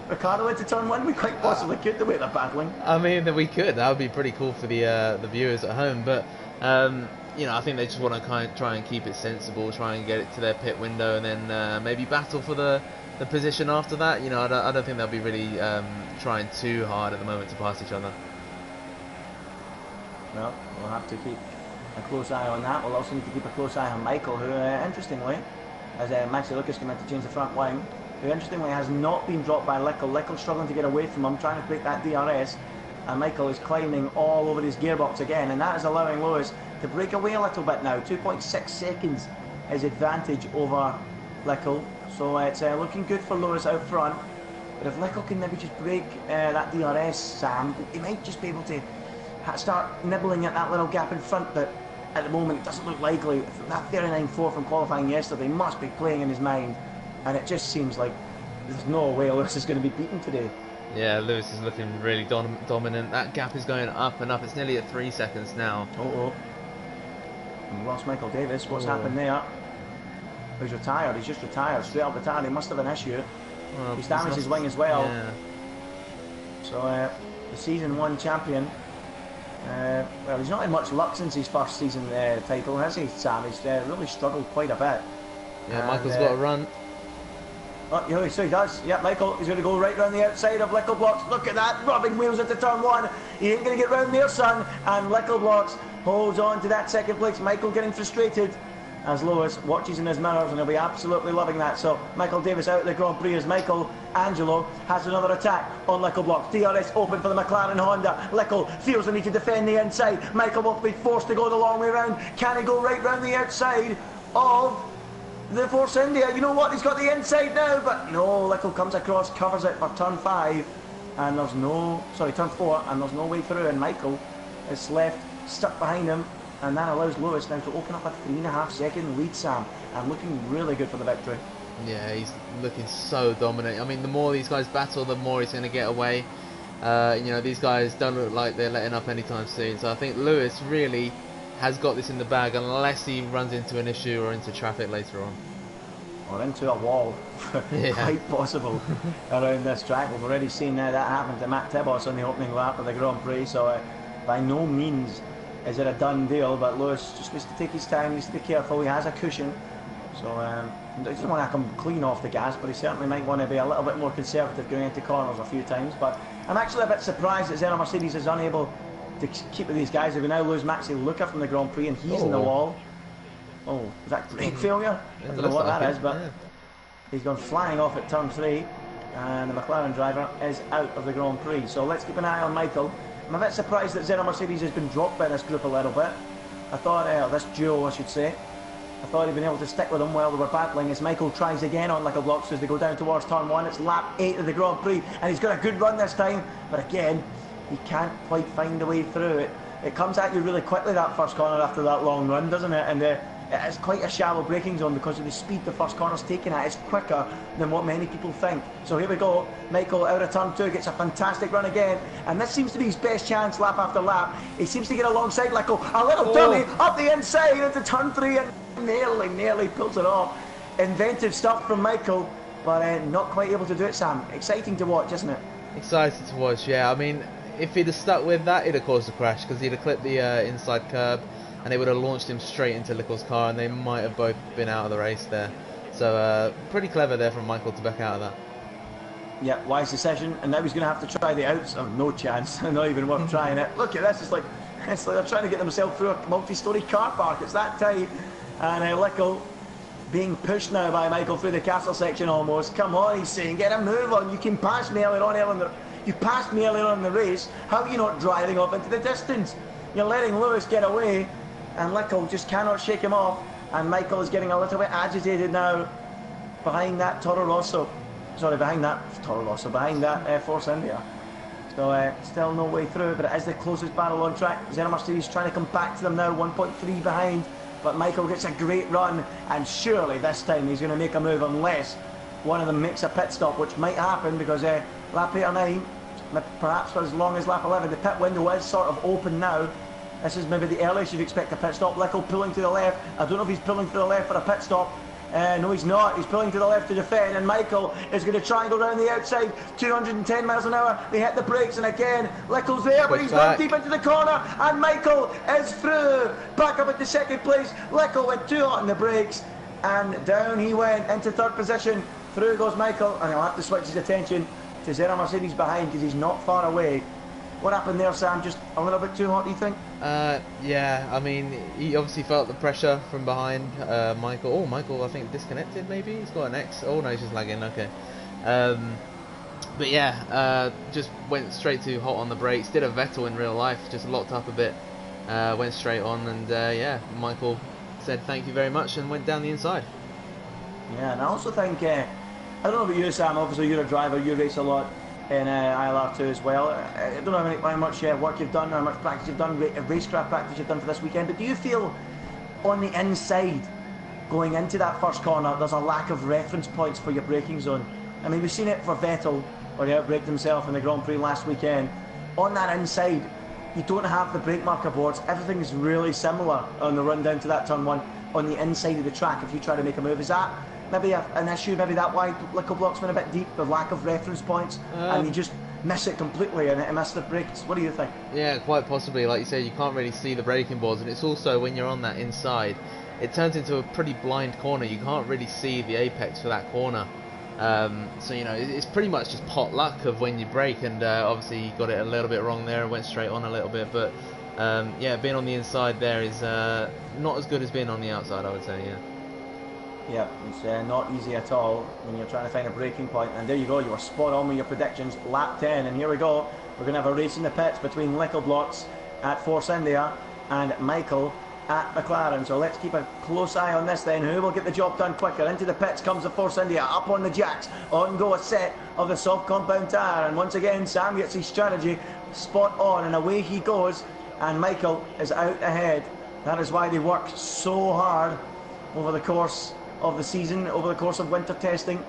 Ricciardo into turn 1? We quite possibly could, the way they're battling. I mean, we could. That would be pretty cool for the viewers at home, but you know, I think they just want to try and keep it sensible, try and get it to their pit window, and then maybe battle for the position after that. You know, I don't think they'll be really trying too hard at the moment to pass each other. Well, we'll have to keep a close eye on that. We'll also need to keep a close eye on Michael, who interestingly, as Maxi Lucas came in to change the front wing, who interestingly has not been dropped by Lickle. Lickle's struggling to get away from him, trying to break that DRS, and Michael is climbing all over his gearbox again, and that is allowing Lewis to break away a little bit now. 2.6 seconds his advantage over Lickle, so it's looking good for Lewis out front. But if Lickle can maybe just break that DRS, Sam, he might just be able to start nibbling at that little gap in front, but at the moment it doesn't look likely. That 39.4 from qualifying yesterday must be playing in his mind, and it just seems like there's no way Lewis is going to be beaten today. Yeah, Lewis is looking really dominant. That gap is going up and up. It's nearly at 3 seconds now. We lost Michael Davis. What's happened there? He's retired. He's just retired. Straight up retired. He must have an issue. Well, he's damaged his wing as well. Yeah. So the season 1 champion. Well, he's not had much luck since his first season title, has he, Sam? He's really struggled quite a bit. Yeah, Michael's got a run. Oh, yeah, so he does. Yeah, Michael, he's going to go right round the outside of Lickle Blocks. Look at that, rubbing wheels into turn 1. He ain't going to get round there, son. And Lickle Blocks holds on to that second place. Michael getting frustrated as Lewis watches in his mirrors, and he'll be absolutely loving that. So Michael Davis out of the Grand Prix as Michael Angelo has another attack on Lickle Blocks. DRS open for the McLaren Honda. Lickle feels the need to defend the inside. Michael will be forced to go the long way round. Can he go right round the outside of the Force India? You know what, he's got the inside now, but no, Lickle comes across, covers it for turn 5, and there's no, sorry, turn 4, and there's no way through, and Michael is left stuck behind him, and that allows Lewis now to open up a 3.5 second lead, Sam, and looking really good for the victory. Yeah, he's looking so dominant. I mean, the more these guys battle, the more he's going to get away. You know, these guys don't look like they're letting up anytime soon, so I think Lewis really has got this in the bag, unless he runs into an issue or into traffic later on. Or into a wall, yeah. Quite possible, around this track. We've already seen that happen to Matt Tibos on the opening lap of the Grand Prix, so by no means is it a done deal? But Lewis just needs to take his time, needs to be careful. He has a cushion, so he doesn't want to come clean off the gas, but he certainly might want to be a little bit more conservative going into corners a few times. But I'm actually a bit surprised that Zeno Mercedes is unable to keep with these guys. We now lose Maxi Luca from the Grand Prix, and he's in the wall. Oh, is that brake failure? I don't know what that is, but he's gone flying off at turn 3, and the McLaren driver is out of the Grand Prix. So let's keep an eye on Michael. I'm a bit surprised that Zeno Mercedes has been dropped by this group a little bit. I thought, this duo I should say, I thought he'd been able to stick with them while they were battling, as Michael tries again on little blocks as they go down towards turn 1. It's lap 8 of the Grand Prix, and he's got a good run this time, but again, he can't quite find a way through it. It comes at you really quickly, that first corner, after that long run, doesn't it? And it's quite a shallow braking zone because of the speed the first corner's taken at. It's quicker than what many people think. So here we go. Michael out of turn 2 gets a fantastic run again, and this seems to be his best chance lap after lap. He seems to get alongside like a little dummy up the inside into turn 3 and nearly pulls it off. Inventive stuff from Michael, but not quite able to do it, Sam. Exciting to watch, isn't it? Exciting to watch, yeah. I mean, if he'd have stuck with that, he'd have caused a crash, because he'd have clipped the inside curb, and it would have launched him straight into Little's car, and they might have both been out of the race there. So pretty clever there from Michael to back out of that. Yeah, wise decision. And now he's going to have to try the outs. Oh, no chance. Not even worth trying it. Look at this. It's like they're trying to get themselves through a multi-storey car park. It's that tight. And Lickle being pushed now by Michael through the castle section almost. Come on, he's saying, get a move on. You can pass me earlier on. You passed me earlier on in the race. How are you not driving off into the distance? You're letting Lewis get away, and Lickle just cannot shake him off. And Michael is getting a little bit agitated now behind that Toro Rosso. Sorry, behind that Toro Rosso, behind that Force India. So still no way through, but it is the closest battle on track. Zeno Mercedes trying to come back to them now, 1.3 behind. But Michael gets a great run, and surely this time he's going to make a move unless one of them makes a pit stop, which might happen because lap 8 or 9, perhaps for as long as lap 11, the pit window is sort of open now. This is maybe the earliest you'd expect a pit stop. Lickle pulling to the left. I don't know if he's pulling to the left for a pit stop. No, he's not. He's pulling to the left to defend, and Michael is going to try and go around the outside. 210 miles an hour. They hit the brakes, and again, Lickle's there, but he's gone deep into the corner, and Michael is through. Back up into second place. Lickle went too hot on the brakes, and down he went into third position. Through goes Michael, and he'll have to switch his attention to Zeno Mercedes behind because he's not far away. What happened there, Sam? Just a little bit too hot, do you think? Yeah, I mean, he obviously felt the pressure from behind Michael. Oh, Michael, I think disconnected maybe? He's got an X. Oh, no, he's just lagging, okay. But yeah, just went straight too hot on the brakes. Did a Vettel in real life, just locked up a bit. Went straight on, and yeah, Michael said thank you very much and went down the inside. Yeah, and I also think, I don't know about you, Sam, obviously you're a driver, you race a lot in ILR2 as well. I don't know how much work you've done, how much practice you've done, racecraft practice you've done for this weekend, but do you feel on the inside going into that first corner there's a lack of reference points for your braking zone? I mean, we've seen it for Vettel, where he outbraked himself in the Grand Prix last weekend. On that inside, you don't have the brake marker boards. Everything is really similar on the run down to that turn 1 on the inside of the track if you try to make a move. Is that maybe an issue, maybe that why Lickle Block's been a bit deep, the lack of reference points, and you just miss it completely and miss the brakes? What do you think? Yeah, quite possibly. Like you say, you can't really see the braking boards, and it's also when you're on that inside, it turns into a pretty blind corner. You can't really see the apex for that corner. So, you know, it's pretty much just pot luck of when you brake, and obviously he got it a little bit wrong there and went straight on a little bit, but yeah, being on the inside there is not as good as being on the outside, I would say, yeah. Yeah, it's not easy at all when you're trying to find a braking point. And there you go, you were spot on with your predictions. Lap 10, and here we go. We're going to have a race in the pits between Lickle Blocks at Force India and Michael at McLaren. So let's keep a close eye on this then. Who will get the job done quicker? Into the pits comes the Force India, up on the jacks. On go a set of the soft compound tyre. And once again, Sam gets his strategy spot on, and away he goes. And Michael is out ahead. That is why they worked so hard over the course of the season, over the course of winter testing,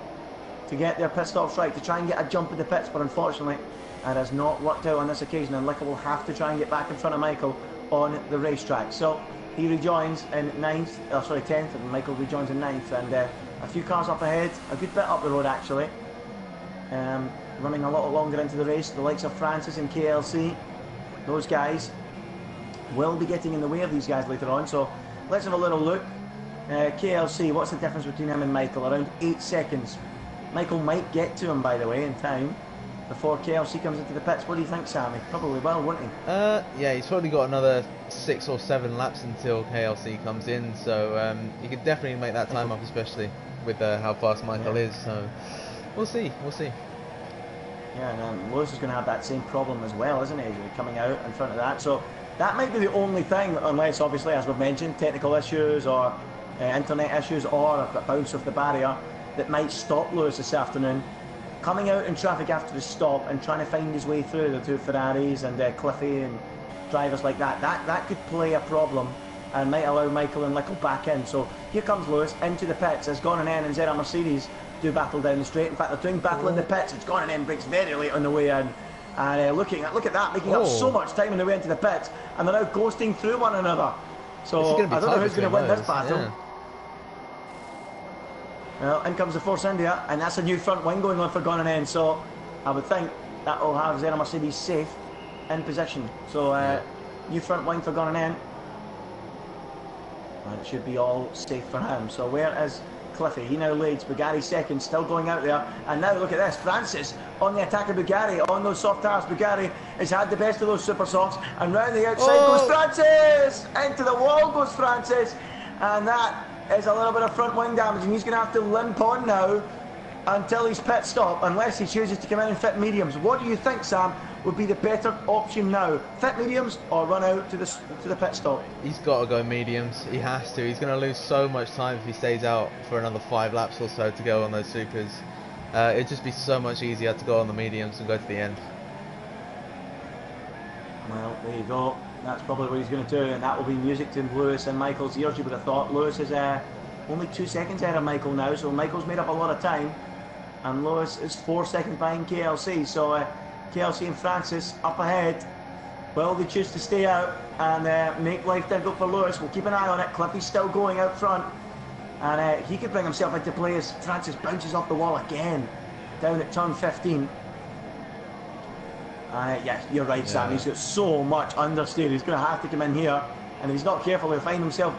to get their pit stops right, to try and get a jump in the pits, but unfortunately it has not worked out on this occasion, and Lickle will have to try and get back in front of Michael on the racetrack. So he rejoins in 10th, and Michael rejoins in 9th, and a few cars up ahead, a good bit up the road actually, running a lot longer into the race, the likes of Francis and KLC, those guys will be getting in the way of these guys later on. So let's have a little look. KLC, what's the difference between him and Michael? Around 8 seconds. Michael might get to him, by the way, in time before KLC comes into the pits. What do you think, Sammy? Probably will, won't he? Yeah, he's probably got another 6 or 7 laps until KLC comes in, so he could definitely make that time up, especially with how fast Michael is. So we'll see. Yeah, and Lewis is going to have that same problem as well, isn't he? He's coming out in front of that. So that might be the only thing, unless obviously, as we've mentioned, technical issues or internet issues or a bounce off the barrier that might stop Lewis this afternoon. Coming out in traffic after the stop and trying to find his way through the two Ferraris and Cliffy and drivers like that, that could play a problem and might allow Michael and Lickle back in. So here comes Lewis into the pits as Gone and N and ZR Mercedes do battle down the straight. In fact, they're doing battle in the pits. It's Gone and N breaks very late on the way in. And look at that, making up so much time on the way into the pits, and they're now ghosting through one another. So I don't know who's going to win this battle. Yeah. Well, in comes the Force India, and that's a new front wing going on for Gone and N. So I would think that will have ZR Mercedes safe in position. So new front wing for Gone and N. And it should be all safe for him. So where is Cliffy? He now leads. Bugatti second, still going out there. And now look at this, Francis on the attack of Bugatti, on those soft tires. Bugatti has had the best of those super softs, and round the outside goes Francis! Into the wall goes Francis, and that is a little bit of front wing damage, and he's going to have to limp on now until his pit stop, unless he chooses to come in and fit mediums. What do you think, Sam, would be the better option now? Fit mediums or run out to the pit stop? He's got to go mediums. He has to. He's going to lose so much time if he stays out for another 5 laps or so to go on those supers. It'd just be so much easier to go on the mediums and go to the end. Well, there you go. That's probably what he's going to do, and that will be music to Lewis and Michael's ears, you would have thought. Lewis is only 2 seconds ahead of Michael now, so Michael's made up a lot of time, and Lewis is 4 seconds behind KLC. So KLC and Francis up ahead. Well, they choose to stay out and make life difficult for Lewis. We'll keep an eye on it. Cliffy's still going out front, and he could bring himself into play as Francis bounces off the wall again down at turn 15. Yeah, you're right, Sam. He's got so much understeer. He's going to have to come in here, and if he's not careful, he'll find himself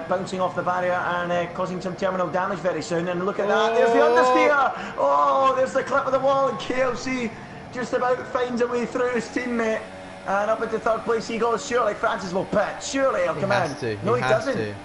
bouncing off the barrier and causing some terminal damage very soon. And look at that, there's the understeer. Oh, there's the clip of the wall, and KLC just about finds a way through his teammate, and up into third place he goes. Surely Francis will pit. Surely he'll come in. No, he doesn't.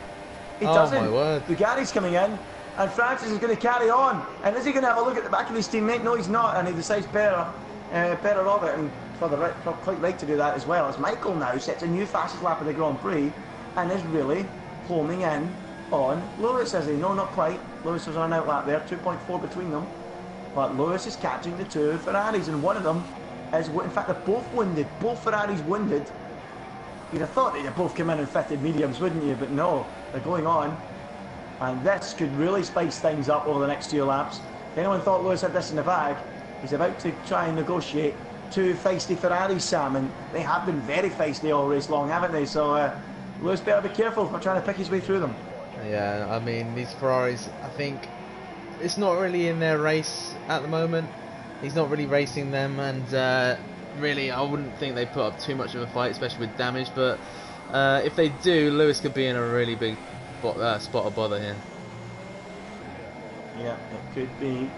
He doesn't. My word. Bugatti's coming in, and Francis is going to carry on. And is he going to have a look at the back of his teammate? No, he's not, and he decides better of it, and quite right to do that as well, as Michael now sets a new fastest lap of the Grand Prix and is really homing in on Lewis, is he? No, not quite. Lewis was on an out lap there, 2.4 between them, but Lewis is catching the two Ferraris, and one of them is, in fact, they're both winded, both Ferraris winded. You'd have thought that they'd both come in and fitted mediums, wouldn't you? But no, they're going on, and this could really spice things up over the next 2 laps. If anyone thought Lewis had this in the bag, he's about to try and negotiate 2 feisty Ferraris, Sam, and they have been very feisty all race long, haven't they? So Lewis better be careful for trying to pick his way through them. Yeah, I mean, these Ferraris, I think it's not really in their race at the moment. He's not really racing them, and really I wouldn't think they put up too much of a fight, especially with damage, but if they do, Lewis could be in a really big spot of bother here. Yeah, it could be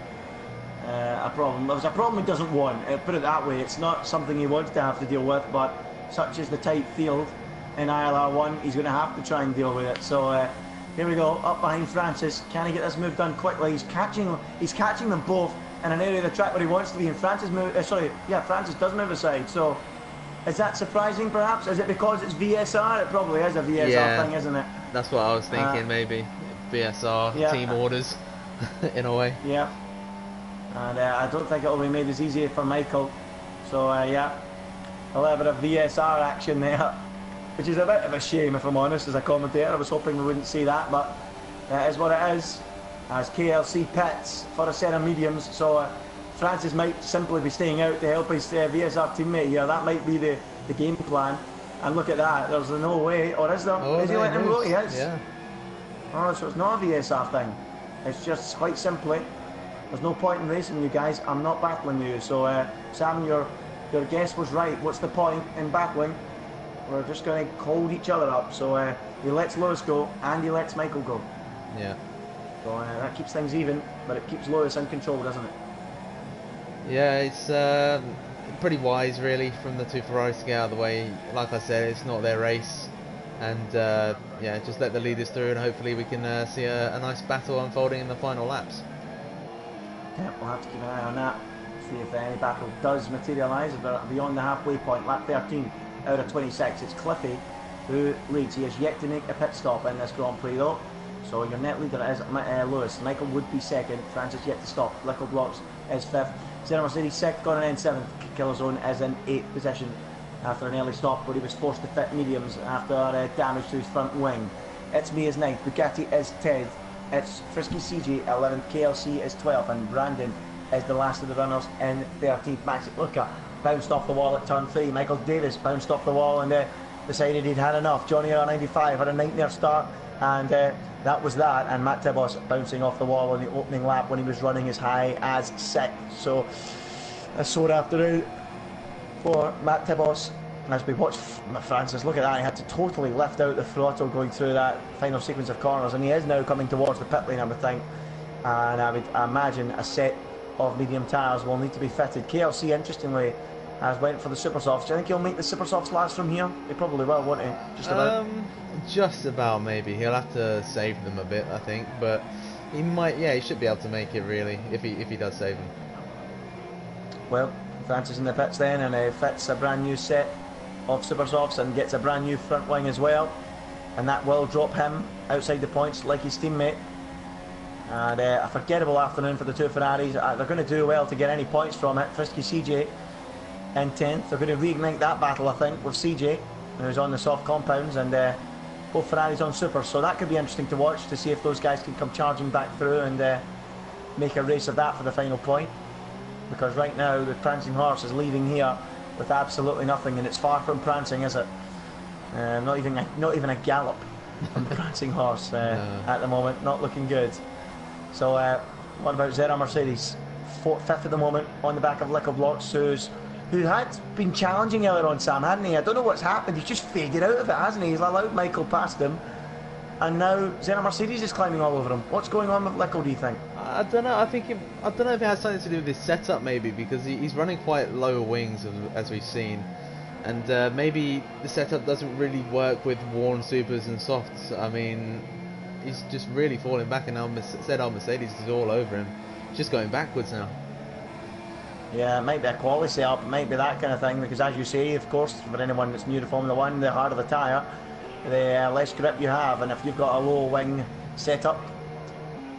a problem. There's a problem he doesn't want, put it that way. It's not something he wants to have to deal with, but such is the tight field in ILR1, he's going to have to try and deal with it. So here we go, up behind Francis. Can he get this move done quickly? He's catching them both in an area of the track where he wants to be, and Francis Francis does move aside. So is that surprising, perhaps? Is it because it's VSR? It probably is a VSR thing, isn't it? That's what I was thinking, maybe VSR team orders in a way. Yeah. And I don't think it will be made as easy for Michael. So yeah, a little bit of VSR action there, which is a bit of a shame, if I'm honest, as a commentator. I was hoping we wouldn't see that, but that is what it is, as KLC pits for a set of mediums. So Francis might simply be staying out to help his VSR teammate. Yeah, that might be the game plan. And look at that, there's no way, or is there? Oh, is he letting him go? He is. Yeah. Oh, so it's not a VSR thing. It's just quite simply, there's no point in racing you guys. I'm not battling you. So Sam, your guess was right. What's the point in battling we're just going to hold each other up. So he lets Lewis go and he lets Michael go. Yeah. So that keeps things even, but it keeps Lewis in control, doesn't it? Yeah, it's pretty wise really from the two Ferraris to get out of the way. Like I said, it's not their race, and yeah, just let the leaders through, and hopefully we can see a nice battle unfolding in the final laps. Yeah, we'll have to keep an eye on that, see if any battle does materialise. If they're beyond the halfway point, lap 13 out of 26, it's Cliffy who leads. He has yet to make a pit stop in this Grand Prix though. So your net leader is Lewis. Michael would be second. Francis yet to stop. Little Blocks is fifth. Zeno Mercedes sixth, gone in seventh. Killzone is in eighth position after an early stop where he was forced to fit mediums after damage to his front wing. It's me is ninth. Bugatti is 10th. It's Frisky CJ 11th. KLC is 12th, and Brandon is the last of the runners in 13th. Max Luca bounced off the wall at turn 3. Michael Davis bounced off the wall and decided he'd had enough. Johnny R95 had a nightmare start, and that was that. And Matt Tibos bouncing off the wall on the opening lap when he was running as high as 6th. So a sore afternoon for Matt Tibos. As we watched Francis, look at that, he had to totally lift out the throttle going through that final sequence of corners, and he is now coming towards the pit lane, I would think, and I would imagine a set of medium tyres will need to be fitted. KLC, interestingly, has went for the super softs. Do you think he'll make the super softs last from here? He probably will, won't he? Just about. Just about, maybe. He'll have to save them a bit, I think, but he might. Yeah, he should be able to make it really if he does save them. Well, Francis in the pits then, and fits a brand new set of super softs and gets a brand new front wing as well, and that will drop him outside the points like his teammate. And a forgettable afternoon for the two Ferraris. They're going to do well to get any points from it. Frisky CJ in 10th. They're going to reignite that battle, I think, with CJ, who's on the soft compounds, and both Ferraris on super. So that could be interesting to watch, to see if those guys can come charging back through and make a race of that for the final point. Because right now the prancing horse is leaving here with absolutely nothing, and it's far from prancing, is it? Not even a gallop from the prancing horse no. At the moment. Not looking good. So what about Zera Mercedes? Fifth at the moment on the back of Little Blocks, who had been challenging earlier on, Sam, hadn't he? I don't know what's happened. He's just faded out of it, hasn't he? He's allowed Michael past him, and now Zera Mercedes is climbing all over him. What's going on with Little, do you think? I don't know. I don't know if it has something to do with his setup, maybe, because he's running quite low wings, as we've seen, and maybe the setup doesn't really work with worn supers and softs. I mean, he's just really falling back, and now Mercedes is all over him. He's just going backwards now. Yeah, it might be a quality setup, it might be that kind of thing, because as you say, of course, for anyone that's new to Formula 1, the harder the tyre, the less grip you have, and if you've got a low wing setup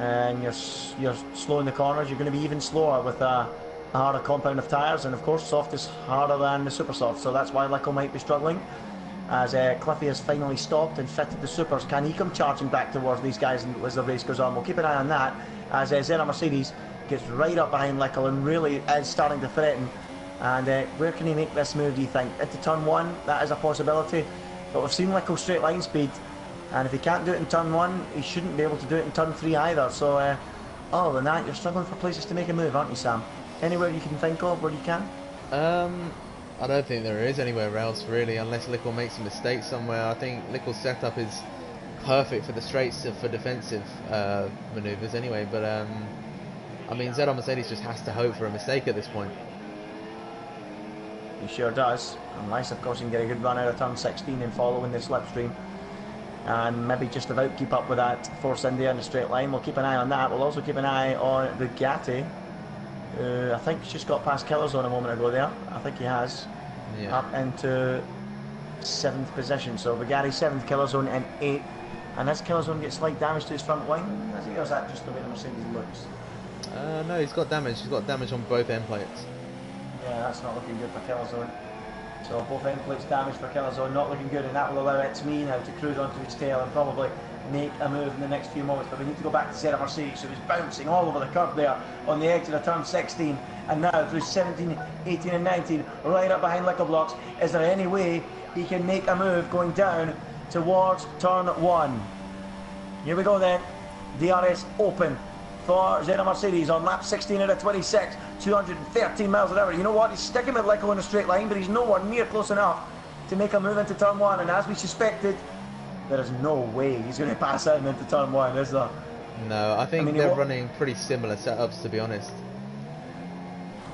and you're slow in the corners, you're going to be even slower with a harder compound of tyres, and of course soft is harder than the super soft, so that's why Lickle might be struggling. As Cliffy has finally stopped and fitted the supers, can he come charging back towards these guys as the race goes on? We'll keep an eye on that as Zera Mercedes gets right up behind Lickle and really is starting to threaten. And where can he make this move, do you think? Into turn 1, that is a possibility, but we've seen Lickle straight line speed, and if he can't do it in turn 1, he shouldn't be able to do it in turn 3 either. So other than that, you're struggling for places to make a move, aren't you, Sam? Anywhere you can think of where you can? I don't think there is anywhere else really, unless Lickle makes a mistake somewhere. I think Lickle's setup is perfect for the straights for defensive manoeuvres anyway, but I mean, Zedon Mercedes just has to hope for a mistake at this point. He sure does, unless of course he can get a good run out of turn 16 and follow in the slipstream, and maybe just about keep up with that Force India in the straight line. We'll keep an eye on that. We'll also keep an eye on Bugatti. I think he's just got past Killerzone a moment ago there. I think he has. Yeah. Up into 7th position. So Bugatti 7th, Killerzone in 8th. And as Killerzone gets slight damage to his front wing, I think, or is that just the way the Mercedes looks? No, he's got damage. He's got damage on both end plates. Yeah, that's not looking good for Killerzone. So both end plates damaged for Killerzone, not looking good, and that will allow It's Me now to cruise onto its tail and probably make a move in the next few moments. But we need to go back to Zera Mercedes, who was bouncing all over the curb there on the edge of the turn 16, and now through 17, 18 and 19, right up behind Lickle Blocks. Is there any way he can make a move going down towards turn 1? Here we go then. DRS open for Zera Mercedes on lap 16 out of 26, 213 miles an hour. You know what? He's sticking with Lickle in a straight line, but he's nowhere near close enough to make a move into turn 1, and as we suspected, there is no way he's going to pass him into turn 1, is there? No, I think they're running pretty similar setups, to be honest.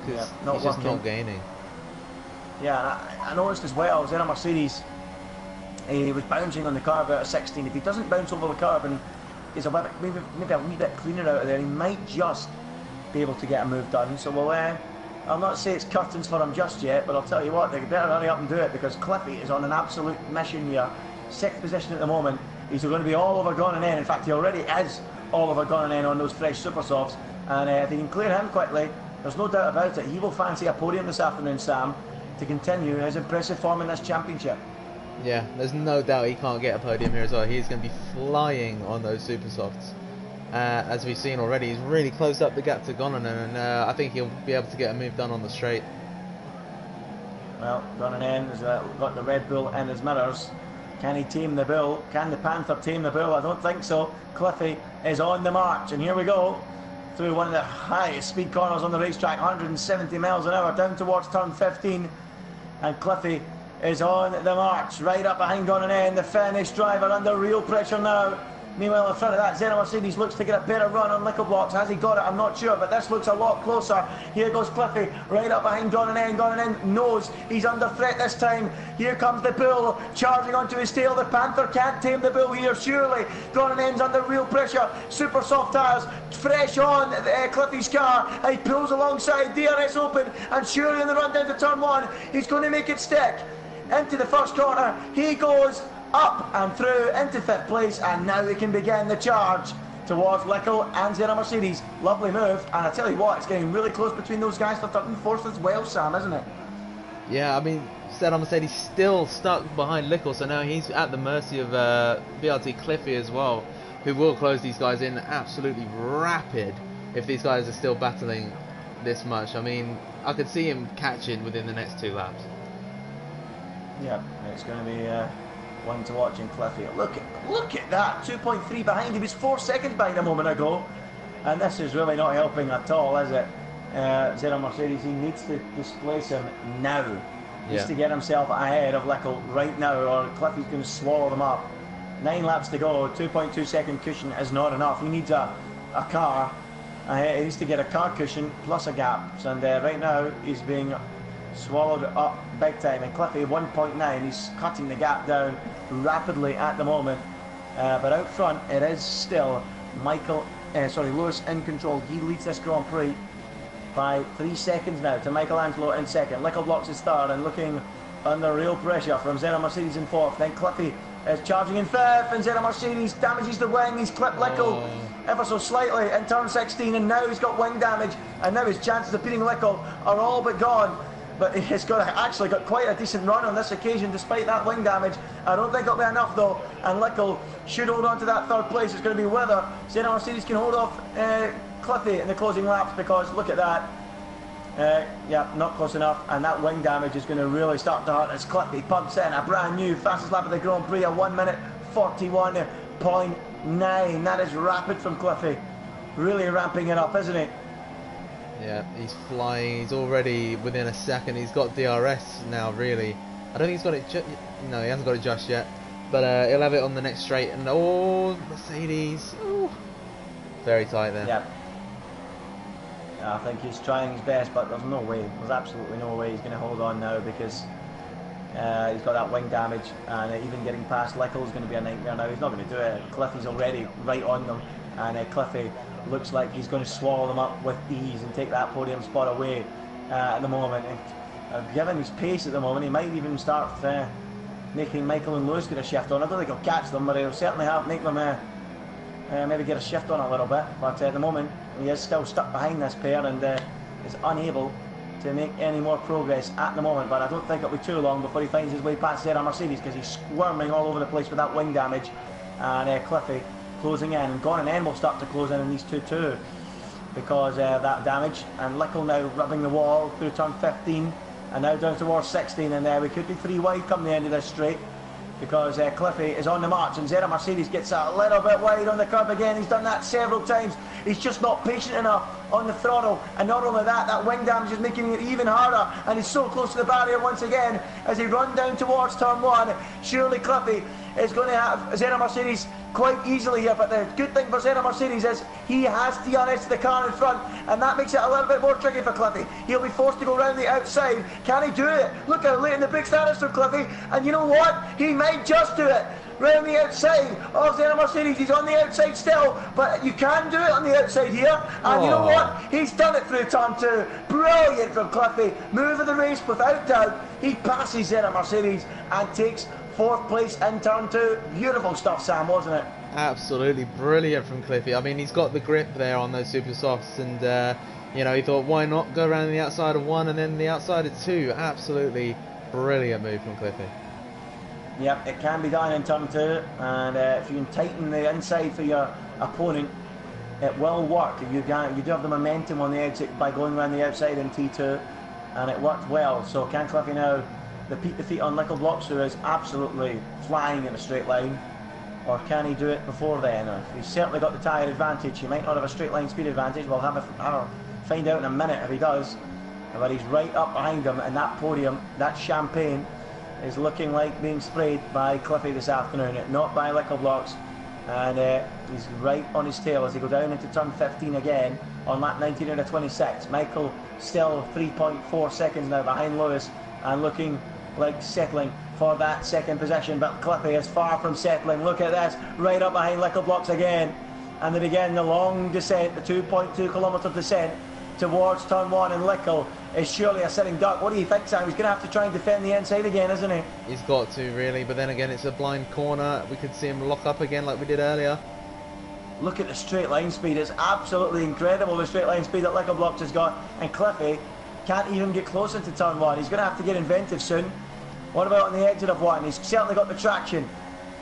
Because he's just not gaining. Yeah, I noticed as well, Zero Mercedes, he was bouncing on the curb out of 16. If he doesn't bounce over the curb and is maybe a wee bit cleaner out of there, he might just be able to get a move done. So I'll not say it's curtains for him just yet, but I'll tell you what, they better hurry up and do it, because Cliffy is on an absolute mission here. 6th position at the moment. He's going to be all over Gone and N. In fact, he already is all over Gone and N on those fresh super softs. And if he can clear him quickly, there's no doubt about it, he will fancy a podium this afternoon, Sam, to continue his impressive form in this championship. Yeah, there's no doubt he can't get a podium here as well. He's going to be flying on those super softs. As we've seen already, he's really closed up the gap to Gone and N, and I think he'll be able to get a move done on the straight. Well, Gone and N has got the Red Bull in his mirrors. Can he tame the bull? Can the Panther tame the bull? I don't think so. Cliffy is on the march, and here we go through one of the highest speed corners on the racetrack, 170 miles an hour down towards turn 15, and Cliffy is on the march right up behind Gone and N, the Finnish driver under real pressure now. Meanwhile, in front of that, Zeno Mercedes looks to get a better run on Nickel Blocks. Has he got it? I'm not sure, but this looks a lot closer. Here goes Cliffy, right up behind Gone and N. Gone and N knows he's under threat this time. Here comes the bull, charging onto his tail. The Panther can't tame the bull here, surely. Gone and N's under real pressure. Super soft tyres, fresh on Cliffy's car. He pulls alongside DRS Open, and surely in the run down to turn 1, he's going to make it stick. Into the first corner, he goes up and through into 5th place, and now we can begin the charge towards Lickel and Zero Mercedes. Lovely move, and I tell you what, it's getting really close between those guys for 3rd and 4th as well, Sam, isn't it? Yeah, I mean, Zero Mercedes still stuck behind Lickel, so now he's at the mercy of BRT Cliffy as well, who will close these guys in absolutely rapid if these guys are still battling this much. I mean, I could see him catching within the next 2 laps. Yeah, it's going to be one to watch in Cliffy. Look at that, 2.3 behind. He was 4 seconds behind a moment ago, and this is really not helping at all, is it? Zero Mercedes, he needs to displace him now. He needs to get himself ahead of Lickel right now, or Cliffy's going to swallow them up. 9 laps to go, 2.2 second cushion is not enough. He needs a car. He needs to get a car cushion plus a gap, and right now he's being swallowed up big time, and Cliffy 1.9, he's cutting the gap down rapidly at the moment, but out front it is still Lewis in control. He leads this Grand Prix by 3 seconds now to Michelangelo in 2nd. Lickel Blocks is 3rd and looking under real pressure from Zero Mercedes in 4th. Then Cliffy is charging in 5th, and Zero Mercedes damages the wing. He's clipped Lickel ever so slightly in turn 16, and now he's got wing damage, and now his chances of beating Lickel are all but gone. But he's actually got quite a decent run on this occasion despite that wing damage. I don't think it'll be enough though, and Lickel should hold on to that 3rd place. It's going to be whether Zero Mercedes can hold off Cliffy in the closing laps, because look at that. Yeah, not close enough, and that wing damage is going to really start to hurt as Cliffy pumps in a brand new fastest lap of the Grand Prix, a 1 minute 41.9. That is rapid from Cliffy. Really ramping it up, isn't he? Yeah, he's flying. He's already within a second. He's got DRS now, really. I don't think he's got it. No, he hasn't got it just yet. But he'll have it on the next straight. And Mercedes. Ooh. Very tight there. Yeah. I think he's trying his best, but there's no way. There's absolutely no way he's going to hold on now, because he's got that wing damage, and even getting past Lickel is going to be a nightmare now. He's not going to do it. Cliffy's already right on them, and Cliffy looks like he's going to swallow them up with ease and take that podium spot away at the moment. And given his pace at the moment, he might even start making Michael and Lewis get a shift on. I don't think he'll catch them, but he'll certainly make them maybe get a shift on a little bit. But at the moment, he is still stuck behind this pair, and is unable to make any more progress at the moment. But I don't think it'll be too long before he finds his way past Zero Mercedes, because he's squirming all over the place with that wing damage. And Cliffy closing in, and Gone and N will start to close in these two too, because that damage, and Lickel now rubbing the wall through turn 15 and now down towards 16, and we could be 3 wide come the end of this straight, because Cliffy is on the march, and Zero Mercedes gets a little bit wide on the curb again. He's done that several times. He's just not patient enough. on the throttle, and not only that, that wing damage is making it even harder, and he's so close to the barrier once again as he runs down towards turn 1. Surely Cliffy is going to have Zenith Mercedes quite easily here, but the good thing for Zenith Mercedes is he has DRS to the car in front, and that makes it a little bit more tricky for Cliffy. He'll be forced to go round the outside. Can he do it? Look how late in the big standards for Cliffy, and you know what? He might just do it. Round the outside of Zenith Mercedes. He's on the outside still, but you can do it on the outside here, and you know what? He's done it through turn 2. Brilliant from Cliffy. Move of the race without doubt. He passes Zenith Mercedes and takes 4th place in turn 2. Beautiful stuff, Sam, wasn't it? Absolutely brilliant from Cliffy. I mean, he's got the grip there on those super softs, and you know, he thought, why not go around the outside of 1 and then the outside of 2. Absolutely brilliant move from Cliffy. Yep, it can be done in turn 2, and if you can tighten the inside for your opponent, it will work. You do have the momentum on the outside by going around the outside in T2, and it worked well. So can Cliffy now repeat the feat on Nickel Blocks, who is absolutely flying in a straight line, or can he do it before then? He's certainly got the tyre advantage. He might not have a straight line speed advantage. We'll find out in a minute if he does. But he's right up behind him, and that podium, that champagne, is looking like being sprayed by Cliffy this afternoon, not by Nickel Blocks. And he's right on his tail as he go down into turn 15 again on lap 19 out of 26. Michael still 3.4 seconds now behind Lewis, and looking like settling for that second position, but Cliffy is far from settling. Look at this, right up behind Nickel Blocks again, and they begin the long descent, the 2.2 kilometre descent towards turn 1, and Nickel is surely a sitting duck. What do you think, Sam? He's going to have to try and defend the inside again, isn't he? He's got to, really, but then again, it's a blind corner. We could see him lock up again like we did earlier. Look at the straight line speed. It's absolutely incredible, the straight line speed that Nickel Blocks has got, and Cliffy can't even get close into turn 1. He's going to have to get inventive soon. What about on the exit of 1? He's certainly got the traction.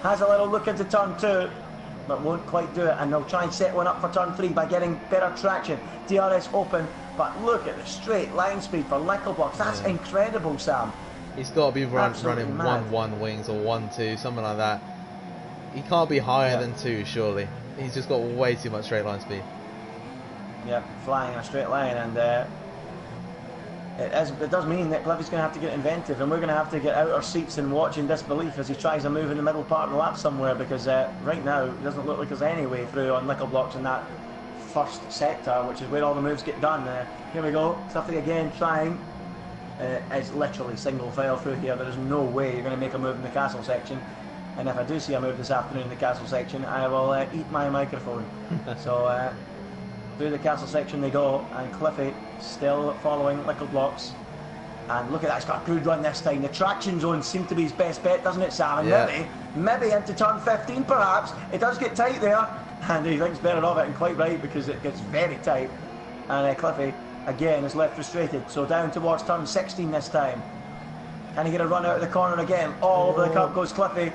Has a little look into turn 2, but won't quite do it. And they'll try and set one up for turn 3 by getting better traction. DRS open, but look at the straight line speed for Nickel Blocks. That's incredible, Sam. He's got to be running mad. 1-1 wings or 1-2, something like that. He can't be higher than 2, surely. He's just got way too much straight line speed. Yeah, flying in a straight line, and it does mean that Cliffy's going to have to get inventive, and we're going to have to get out our seats and watch in disbelief as he tries a move in the middle part of the lap somewhere, because right now it doesn't look like there's any way through on Nickel Blocks in that first sector, which is where all the moves get done. Here we go, Cliffy again trying. It's literally single file through here. There is no way you're going to make a move in the castle section, and if I do see a move this afternoon in the castle section, I will eat my microphone. So through the castle section they go, and Cliffy still following Nickel Blocks. And look at that, he's got a good run this time. The traction zone seemed to be his best bet, doesn't it, Sam? And yeah. maybe into turn 15 perhaps. It does get tight there, and he thinks better of it, and quite right, because it gets very tight. And Cliffy again is left frustrated, so down towards turn 16 this time. Can he get a run out of the corner again? All over the cup goes Cliffy.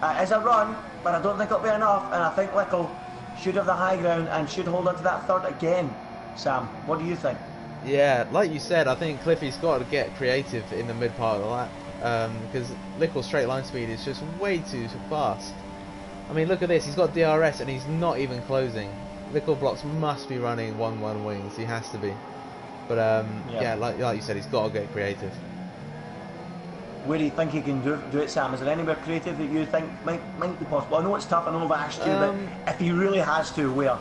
It's a run, but I don't think it'll be enough, and I think Nickel should have the high ground and should hold on to that third again. Sam, what do you think? Yeah, like you said, I think Cliffy's got to get creative in the mid part of the lap, because Nickel's straight line speed is just way too fast. I mean, look at this, he's got DRS and he's not even closing. Nickel Blocks must be running 1-1 wings, he has to be. But yeah, like you said, he's got to get creative. Where do you think he can do it, Sam? Is there anywhere creative that you think might be possible? I know it's tough, I know I've asked you, but if he really has to, where?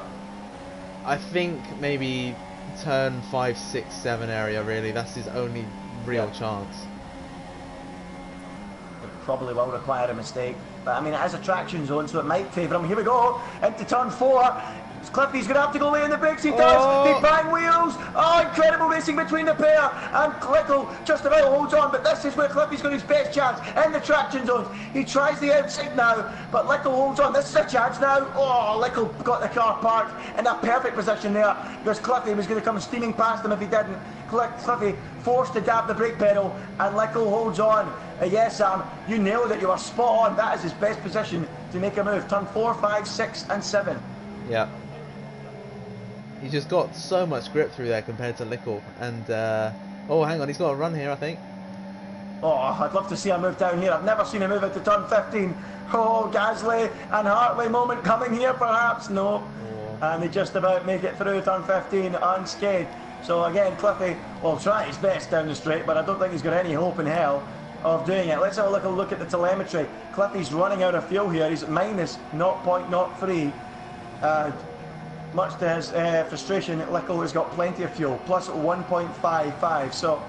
I think maybe turn 5, 6, 7 area, really. That's his only real chance. It probably will require a mistake, but I mean, it has a traction zone, so it might favour him. Here we go, into turn 4. Cliffy's going to have to go lay in the brakes. He does. He bang wheels. Oh, incredible racing between the pair. And Nickel just about holds on, but this is where Cliffy's got his best chance in the traction zones. He tries the outside now, but Nickel holds on. This is a chance now. Oh, Nickel got the car parked in a perfect position there, because Cliffy was going to come steaming past him if he didn't. Cliffy forced to dab the brake pedal, and Nickel holds on. Yes, Sam, you nailed it. You were spot on. That is his best position to make a move. Turn 4, 5, 6, and 7. Yeah. He's just got so much grip through there compared to Nickel. And, oh, hang on, he's got a run here, I think. Oh, I'd love to see a move down here. I've never seen a move into turn 15. Oh, Gasly and Hartley moment coming here, perhaps. No. And they just about make it through turn 15 unscathed. So again, Cliffy will try his best down the straight, but I don't think he's got any hope in hell of doing it. Let's have a look at the telemetry. Cliffy's running out of fuel here. He's at minus 0.03. Much to his frustration, Lickle has got plenty of fuel, plus 1.55. So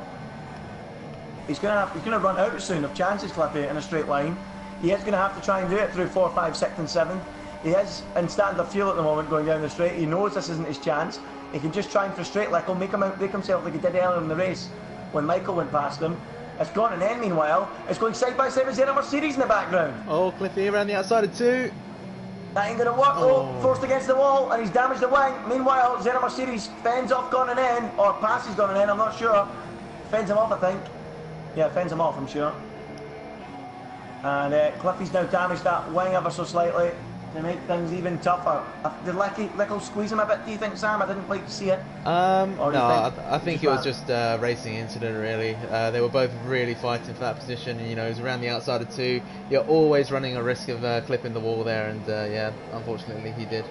he's going to run out soon of chances, Cliffy, in a straight line. He is going to have to try and do it through 4, 5, 6 and 7. He is in standard fuel at the moment going down the straight. He knows this isn't his chance. He can just try and frustrate Lickle, make himself like he did earlier in the race when Michael went past him. It's gone, and then meanwhile, it's going side by side with Zeta Mercedes in the background. Oh, Cliffy around the outside of 2. That ain't going to work though. Forced against the wall, and he's damaged the wing. Meanwhile, Zeta Mercedes fends off Gordon N, or passes Gordon N, I'm not sure. Fends him off, I think. Yeah, fends him off, I'm sure. And Cliffy's now damaged that wing ever so slightly to make things even tougher. Did Lickle squeeze him a bit, do you think, Sam? I didn't quite see it. No, I think it was just a racing incident, really. They were both really fighting for that position, and, you know, it was around the outside of 2. You're always running a risk of clipping the wall there, and yeah, unfortunately he did.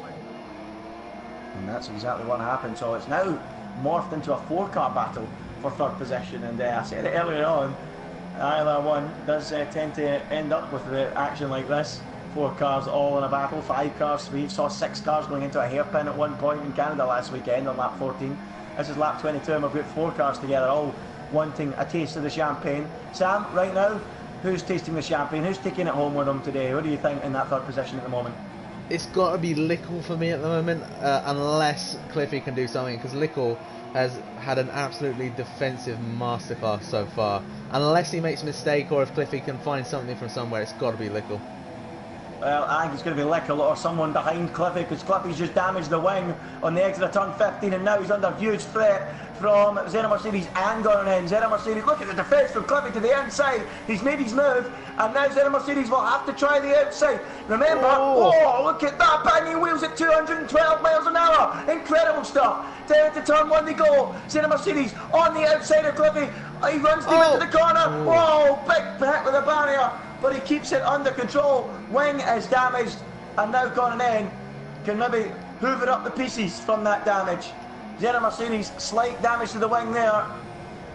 And that's exactly what happened. So it's now morphed into a 4-car battle for third position, and I said it earlier on, ILR1 does tend to end up with the action like this. 4 cars all in a battle, 5 cars. We saw 6 cars going into a hairpin at one point in Canada last weekend on lap 14. This is lap 22 and we've got 4 cars together, all wanting a taste of the champagne. Sam, right now, who's tasting the champagne? Who's taking it home with them today? What do you think in that third position at the moment? It's got to be Lickle for me at the moment, unless Cliffy can do something, because Lickle has had an absolutely defensive masterclass so far. Unless he makes a mistake, or if Cliffy can find something from somewhere, it's got to be Lickle. Well, I think it's going to be Lickle or someone behind Cliffy, because Cliffy's just damaged the wing on the exit of turn 15, and now he's under huge threat from Zeta Mercedes and Gordon N. Zeta Mercedes, look at the defence from Cliffy to the inside. He's made his move, and now Zeta Mercedes will have to try the outside. Remember, look at that, banging wheels at 212 miles an hour. Incredible stuff. Down to turn 1 they go. Zeta Mercedes on the outside of Cliffy. He runs deep into the corner. Whoa, big hit with a barrier, but he keeps it under control. Wing is damaged, and now Gordon N can maybe hoover up the pieces from that damage. Zeta Mercedes, slight damage to the wing there.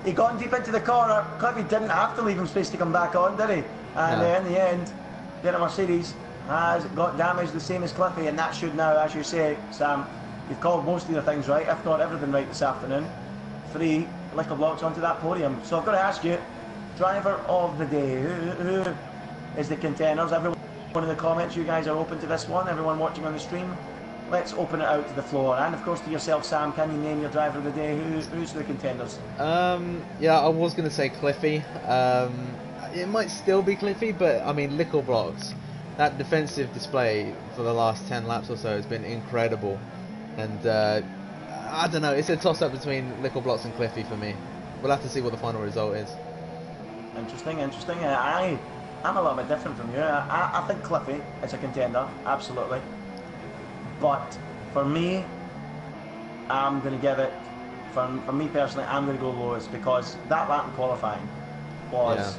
He gone deep into the corner. Cliffy didn't have to leave him space to come back on, did he? And in the end, Zeta Mercedes has got damaged the same as Cliffy, and that should now, as you say, Sam, you've called most of the things right, if not everything right this afternoon. 3 Lickle blocks onto that podium. So I've got to ask you, driver of the day, who is the contenders? Everyone in the comments, you guys are open to this one, everyone watching on the stream. Let's open it out to the floor, and of course to yourself, Sam, can you name your driver of the day? Who's the contenders? Yeah, I was going to say Cliffy. It might still be Cliffy, but I mean, Lickle blocks, that defensive display for the last 10 laps or so has been incredible, and I don't know, it's a toss-up between Lickle blocks and Cliffy for me. We'll have to see what the final result is. Interesting. I'm a little bit different from you. I think Cliffy is a contender, absolutely. But for me, I'm going to give it, for me personally, I'm going to go Lewis, because that lap in qualifying was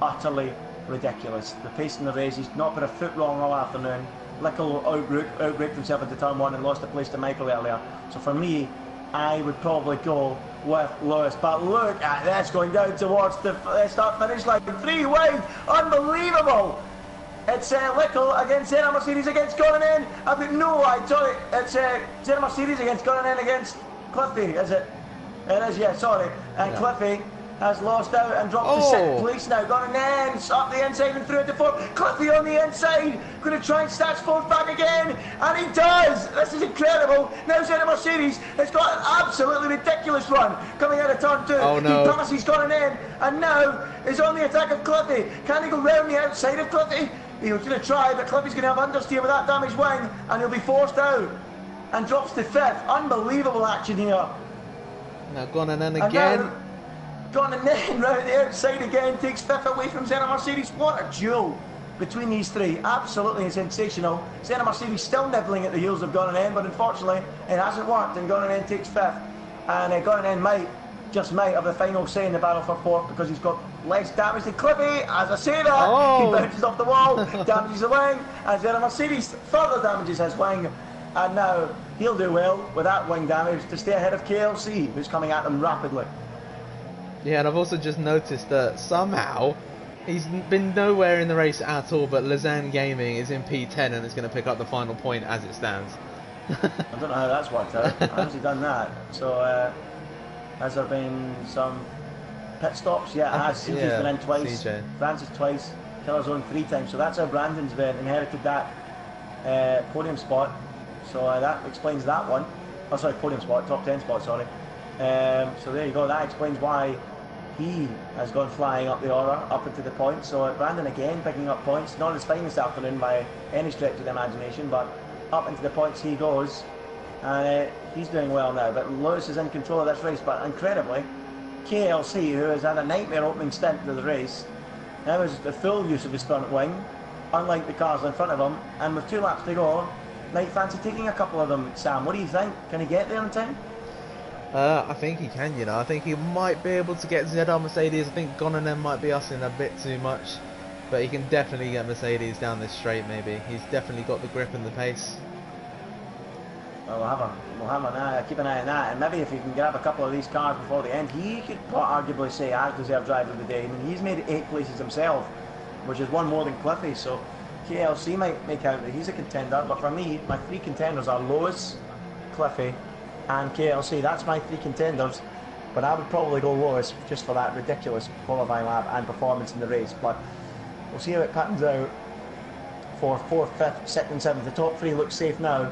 utterly ridiculous. The pace in the race, he's not put a foot wrong all afternoon. Lickle outbraked himself into turn 1 and lost the place to Michael earlier. So for me, I would probably go with Lewis. But look at this going down towards the start-finish line. 3 wide, unbelievable! It's Lickle against Zeta Mercedes against Gordon N. I've got no idea. It's Zeta Mercedes against Gordon N against Cliffy, is it? It is, yeah, sorry. And Cliffy has lost out and dropped to 6th place now. Gordon N's up the inside and through into 4th. Cliffy on the inside, going to try and snatch 4th back again, and he does! This is incredible. Now Zeta Mercedes has got an absolutely ridiculous run coming out of turn 2. Oh, no. He passes Gordon N, and now is on the attack of Cliffy. Can he go round the outside of Cliffy? He was going to try, but Cliffy's going to have understeer with that damaged wing, and he'll be forced out and drops to 5th. Unbelievable action here. Now Gordon N again. Gordon N round the outside again, takes 5th away from Zeta Mercedes. What a duel between these 3. Absolutely sensational. Zeta Mercedes still nibbling at the heels of Gordon N, but unfortunately it hasn't worked, and Gordon N takes 5th. And Gordon N might have the final say in the battle for 4th, because he's got less damage than Cliffy. As I say that, he bounces off the wall, damages the wing, and Zeta Mercedes further damages his wing. And now he'll do well with that wing damage to stay ahead of KLC, who's coming at them rapidly. Yeah, and I've also just noticed that somehow he's been nowhere in the race at all, but Lausanne Gaming is in P10 and is going to pick up the final point as it stands. I don't know how that's worked out. How's he done that? So, has there been some pit stops? Yeah, it has. CJ's been in twice, CJ. Francis twice, Killerzone 3 times. So that's how Brandon's inherited that podium spot. So that explains that one. Oh, sorry, podium spot, top 10 spot, sorry. So there you go. That explains why he has gone flying up the order, up into the points. So Brandon again picking up points. Not his finest afternoon by any stretch of the imagination, but up into the points he goes. And he's doing well now. But Lewis is in control of this race. But incredibly, KLC, who has had a nightmare opening stint to the race, now has the full use of his front wing, unlike the cars in front of him. And with 2 laps to go, might fancy taking a couple of them. Sam, what do you think? Can he get there in time? I think he can, you know. I think he might be able to get ZR Mercedes. I think Gonanen might be us in a bit too much, but he can definitely get Mercedes down this straight. Maybe he's definitely got the grip and the pace. Well, we'll have an eye, keep an eye on that, and maybe if he can grab a couple of these cars before the end, he could arguably say as deserved driver of the day. I mean, he's made 8 places himself, which is one more than Cliffy. So KLC might make out that he's a contender, but for me, my 3 contenders are Lewis, Cliffy, and KLC. That's my 3 contenders, but I would probably go Lewis just for that ridiculous qualifying lap and performance in the race. But we'll see how it patterns out for 4th, 5th, 2nd and 7th. The top 3 look safe now,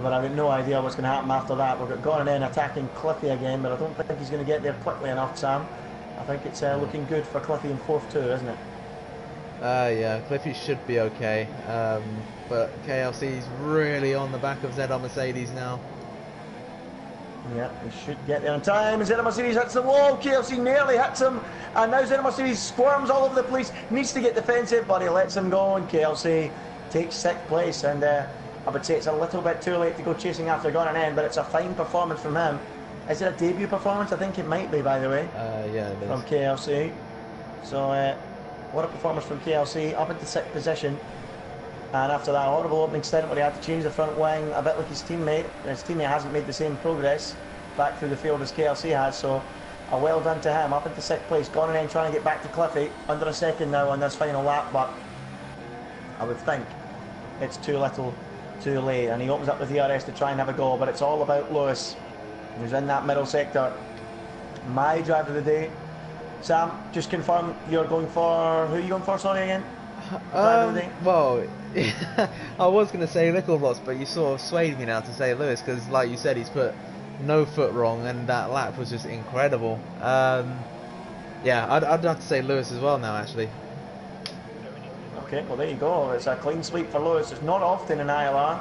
but I've got no idea what's going to happen after that. We've got Gonanen attacking Cliffy again, but I don't think he's going to get there quickly enough, Sam. I think it's looking good for Cliffy in 4th too, isn't it? Yeah, Cliffy should be okay, but KLC's really on the back of ZR Mercedes now. Yeah, he should get there in time. ZR Mercedes hits the wall. KLC nearly hits him, and now ZR Mercedes squirms all over the place. Needs to get defensive, but he lets him go, and KLC takes 6th place. And I would say it's a little bit too late to go chasing after Gonanen, but it's a fine performance from him. Is it a debut performance? I think it might be, by the way. Yeah, it is. From KLC. So, what a performance from KLC, up into 6th position. And after that horrible opening stint where he had to change the front wing, a bit like his teammate hasn't made the same progress back through the field as KLC has, so a well done to him, up into 6th place. Gonanen trying to get back to Cliffy, under a second now on this final lap, but I would think it's too little too late, and he opens up with the ERS to try and have a go, but it's all about Lewis, who's in that middle sector. My driver of the day. Sam, just confirm you're going for, who are you going for, sorry, again? Well, I was going to say Littlerots, but you sort of swayed me now to say Lewis, because like you said, he's put no foot wrong, and that lap was just incredible. Yeah, I'd have to say Lewis as well now, actually. Okay, well there you go. It's a clean sweep for Lewis. It's not often in ILR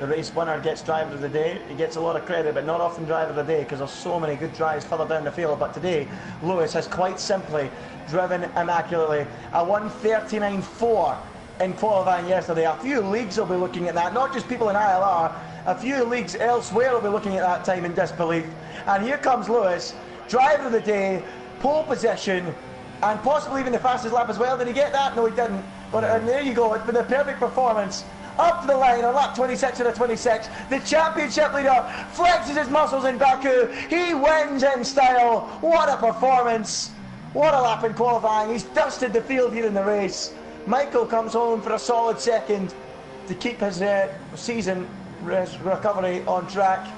the race winner gets driver of the day. He gets a lot of credit, but not often driver of the day because there's so many good drives further down the field. But today, Lewis has quite simply driven immaculately. A 1:39.4 in qualifying yesterday. A few leagues will be looking at that, not just people in ILR. A few leagues elsewhere will be looking at that time in disbelief. And here comes Lewis, driver of the day, pole position, and possibly even the fastest lap as well. Did he get that? No, he didn't. But and there you go. It's been a perfect performance. Up to the line on lap 26 of the 26. The championship leader flexes his muscles in Baku. He wins in style. What a performance. What a lap in qualifying. He's dusted the field here in the race. Michael comes home for a solid second to keep his season recovery on track.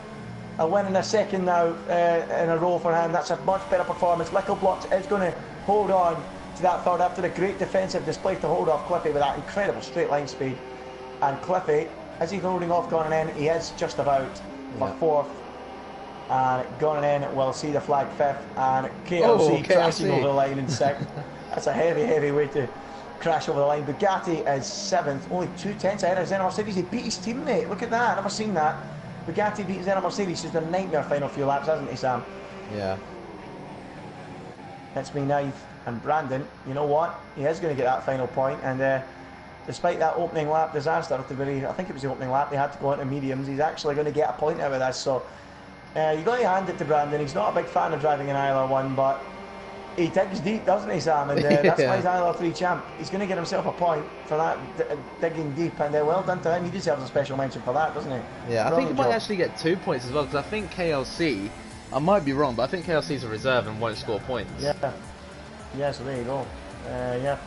A win and a second now in a row for him. That's a much better performance. Littleblotz is going to hold on to that third after a great defensive display to hold off Cliffy with that incredible straight line speed. And Cliffy, is he holding off Gonanen? He is just about for fourth. And Gonanen will see the flag fifth. And KLC crashing over the line in sixth. That's a heavy way to crash over the line. Bugatti is seventh, only 2/10 ahead of ZR Mercedes. He beat his teammate. Look at that. Never seen that. Bugatti beat ZR Mercedes. Just a nightmare final few laps, hasn't he, Sam? Yeah. It's me, ninth. And Brandon, you know what? He is going to get that final point. And despite that opening lap disaster, I think it was the opening lap, they had to go into mediums. He's actually going to get a point out of this. So you've got to hand it to Brandon. He's not a big fan of driving in ILR1, but He digs deep, doesn't he, Sam? And that's Yeah. why he's ILR3 champ. He's going to get himself a point for that digging deep, and well done to him. He deserves a special mention for that, doesn't he? Yeah, I think he Brilliant might job. actually get 2 points as well, because I think KLC, I might be wrong, but I think KLC's a reserve and won't score points. Yeah, so there you go. Yeah,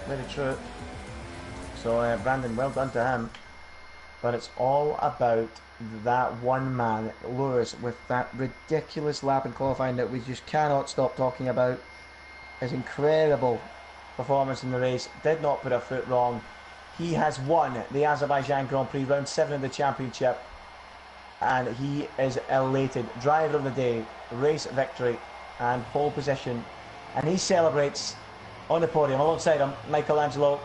very true. So Brandon, well done to him. But it's all about that one man, Lewis, with that ridiculous lap in qualifying that we just cannot stop talking about. His incredible performance in the race, did not put a foot wrong. He has won the Azerbaijan Grand Prix, round 7 of the championship, and he is elated. Driver of the day, race victory, and pole position. And he celebrates on the podium alongside him, Michelangelo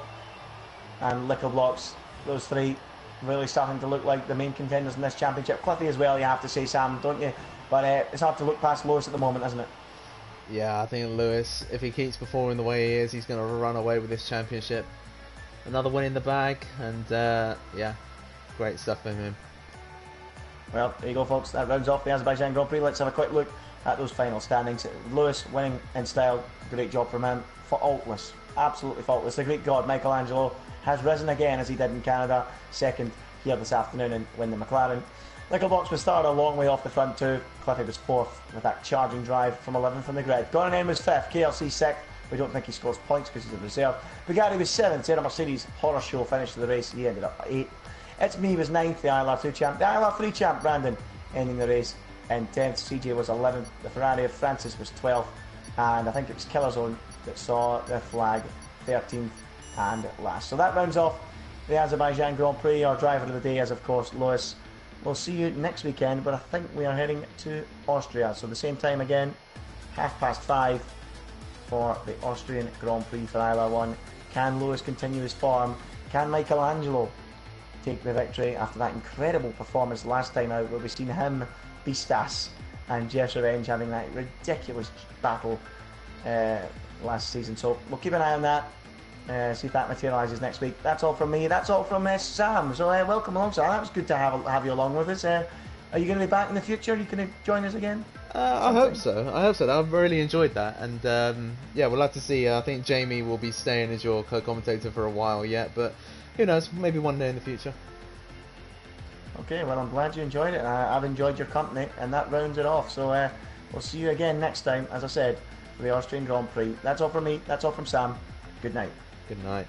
and Little Blocks. Those three really starting to look like the main contenders in this championship. Cliffy as well, you have to say, Sam, don't you? But it's hard to look past Lewis at the moment, isn't it? Yeah, I think Lewis, if he keeps performing the way he is, he's going to run away with this championship. Another win in the bag, and yeah, great stuff from him. Well, there you go, folks. That rounds off the Azerbaijan Grand Prix. Let's have a quick look at those final standings. Lewis winning in style. Great job from him. Faultless. Absolutely faultless. The Greek god, Michelangelo, has risen again as he did in Canada. Second here this afternoon and win the McLaren. Nickelbox was started a long way off the front too. Cliffy was fourth with that charging drive from 11th from the grid. Gordon M was fifth. KLC sixth. We don't think he scores points because he's a reserve. Bugatti was seventh. Sarah Mercedes horror show finished the race. He ended up eighth. It's Me was ninth. The ILR2 champ. The ILR3 champ, Brandon, ending the race in 10th. CJ was 11th. The Ferrari of Francis was 12th. And I think it was Killerzone that saw the flag 13th and last. So that rounds off the Azerbaijan Grand Prix. Our driver of the day is, of course, Lewis. We'll see you next weekend, but I think we are heading to Austria. So the same time again, 5:30 for the Austrian Grand Prix for ILR1. Can Lewis continue his form? Can Michelangelo take the victory after that incredible performance last time out, where we've seen him, Bistas and Jess Revenge having that ridiculous battle last season? So we'll keep an eye on that. See if that materialises next week. That's all from me. That's all from Sam. So welcome along, Sam. That was good to have you along with us. Are you going to be back in the future? Are you going to join us again? I hope so. I've really enjoyed that, and yeah, we'll have to see. I think Jamie will be staying as your co-commentator for a while yet, but who knows? Maybe one day in the future. Okay, well, I'm glad you enjoyed it. I've enjoyed your company, and that rounds it off. So we'll see you again next time, as I said, for the Austrian Grand Prix. That's all from me. That's all from Sam. Good night. Good night.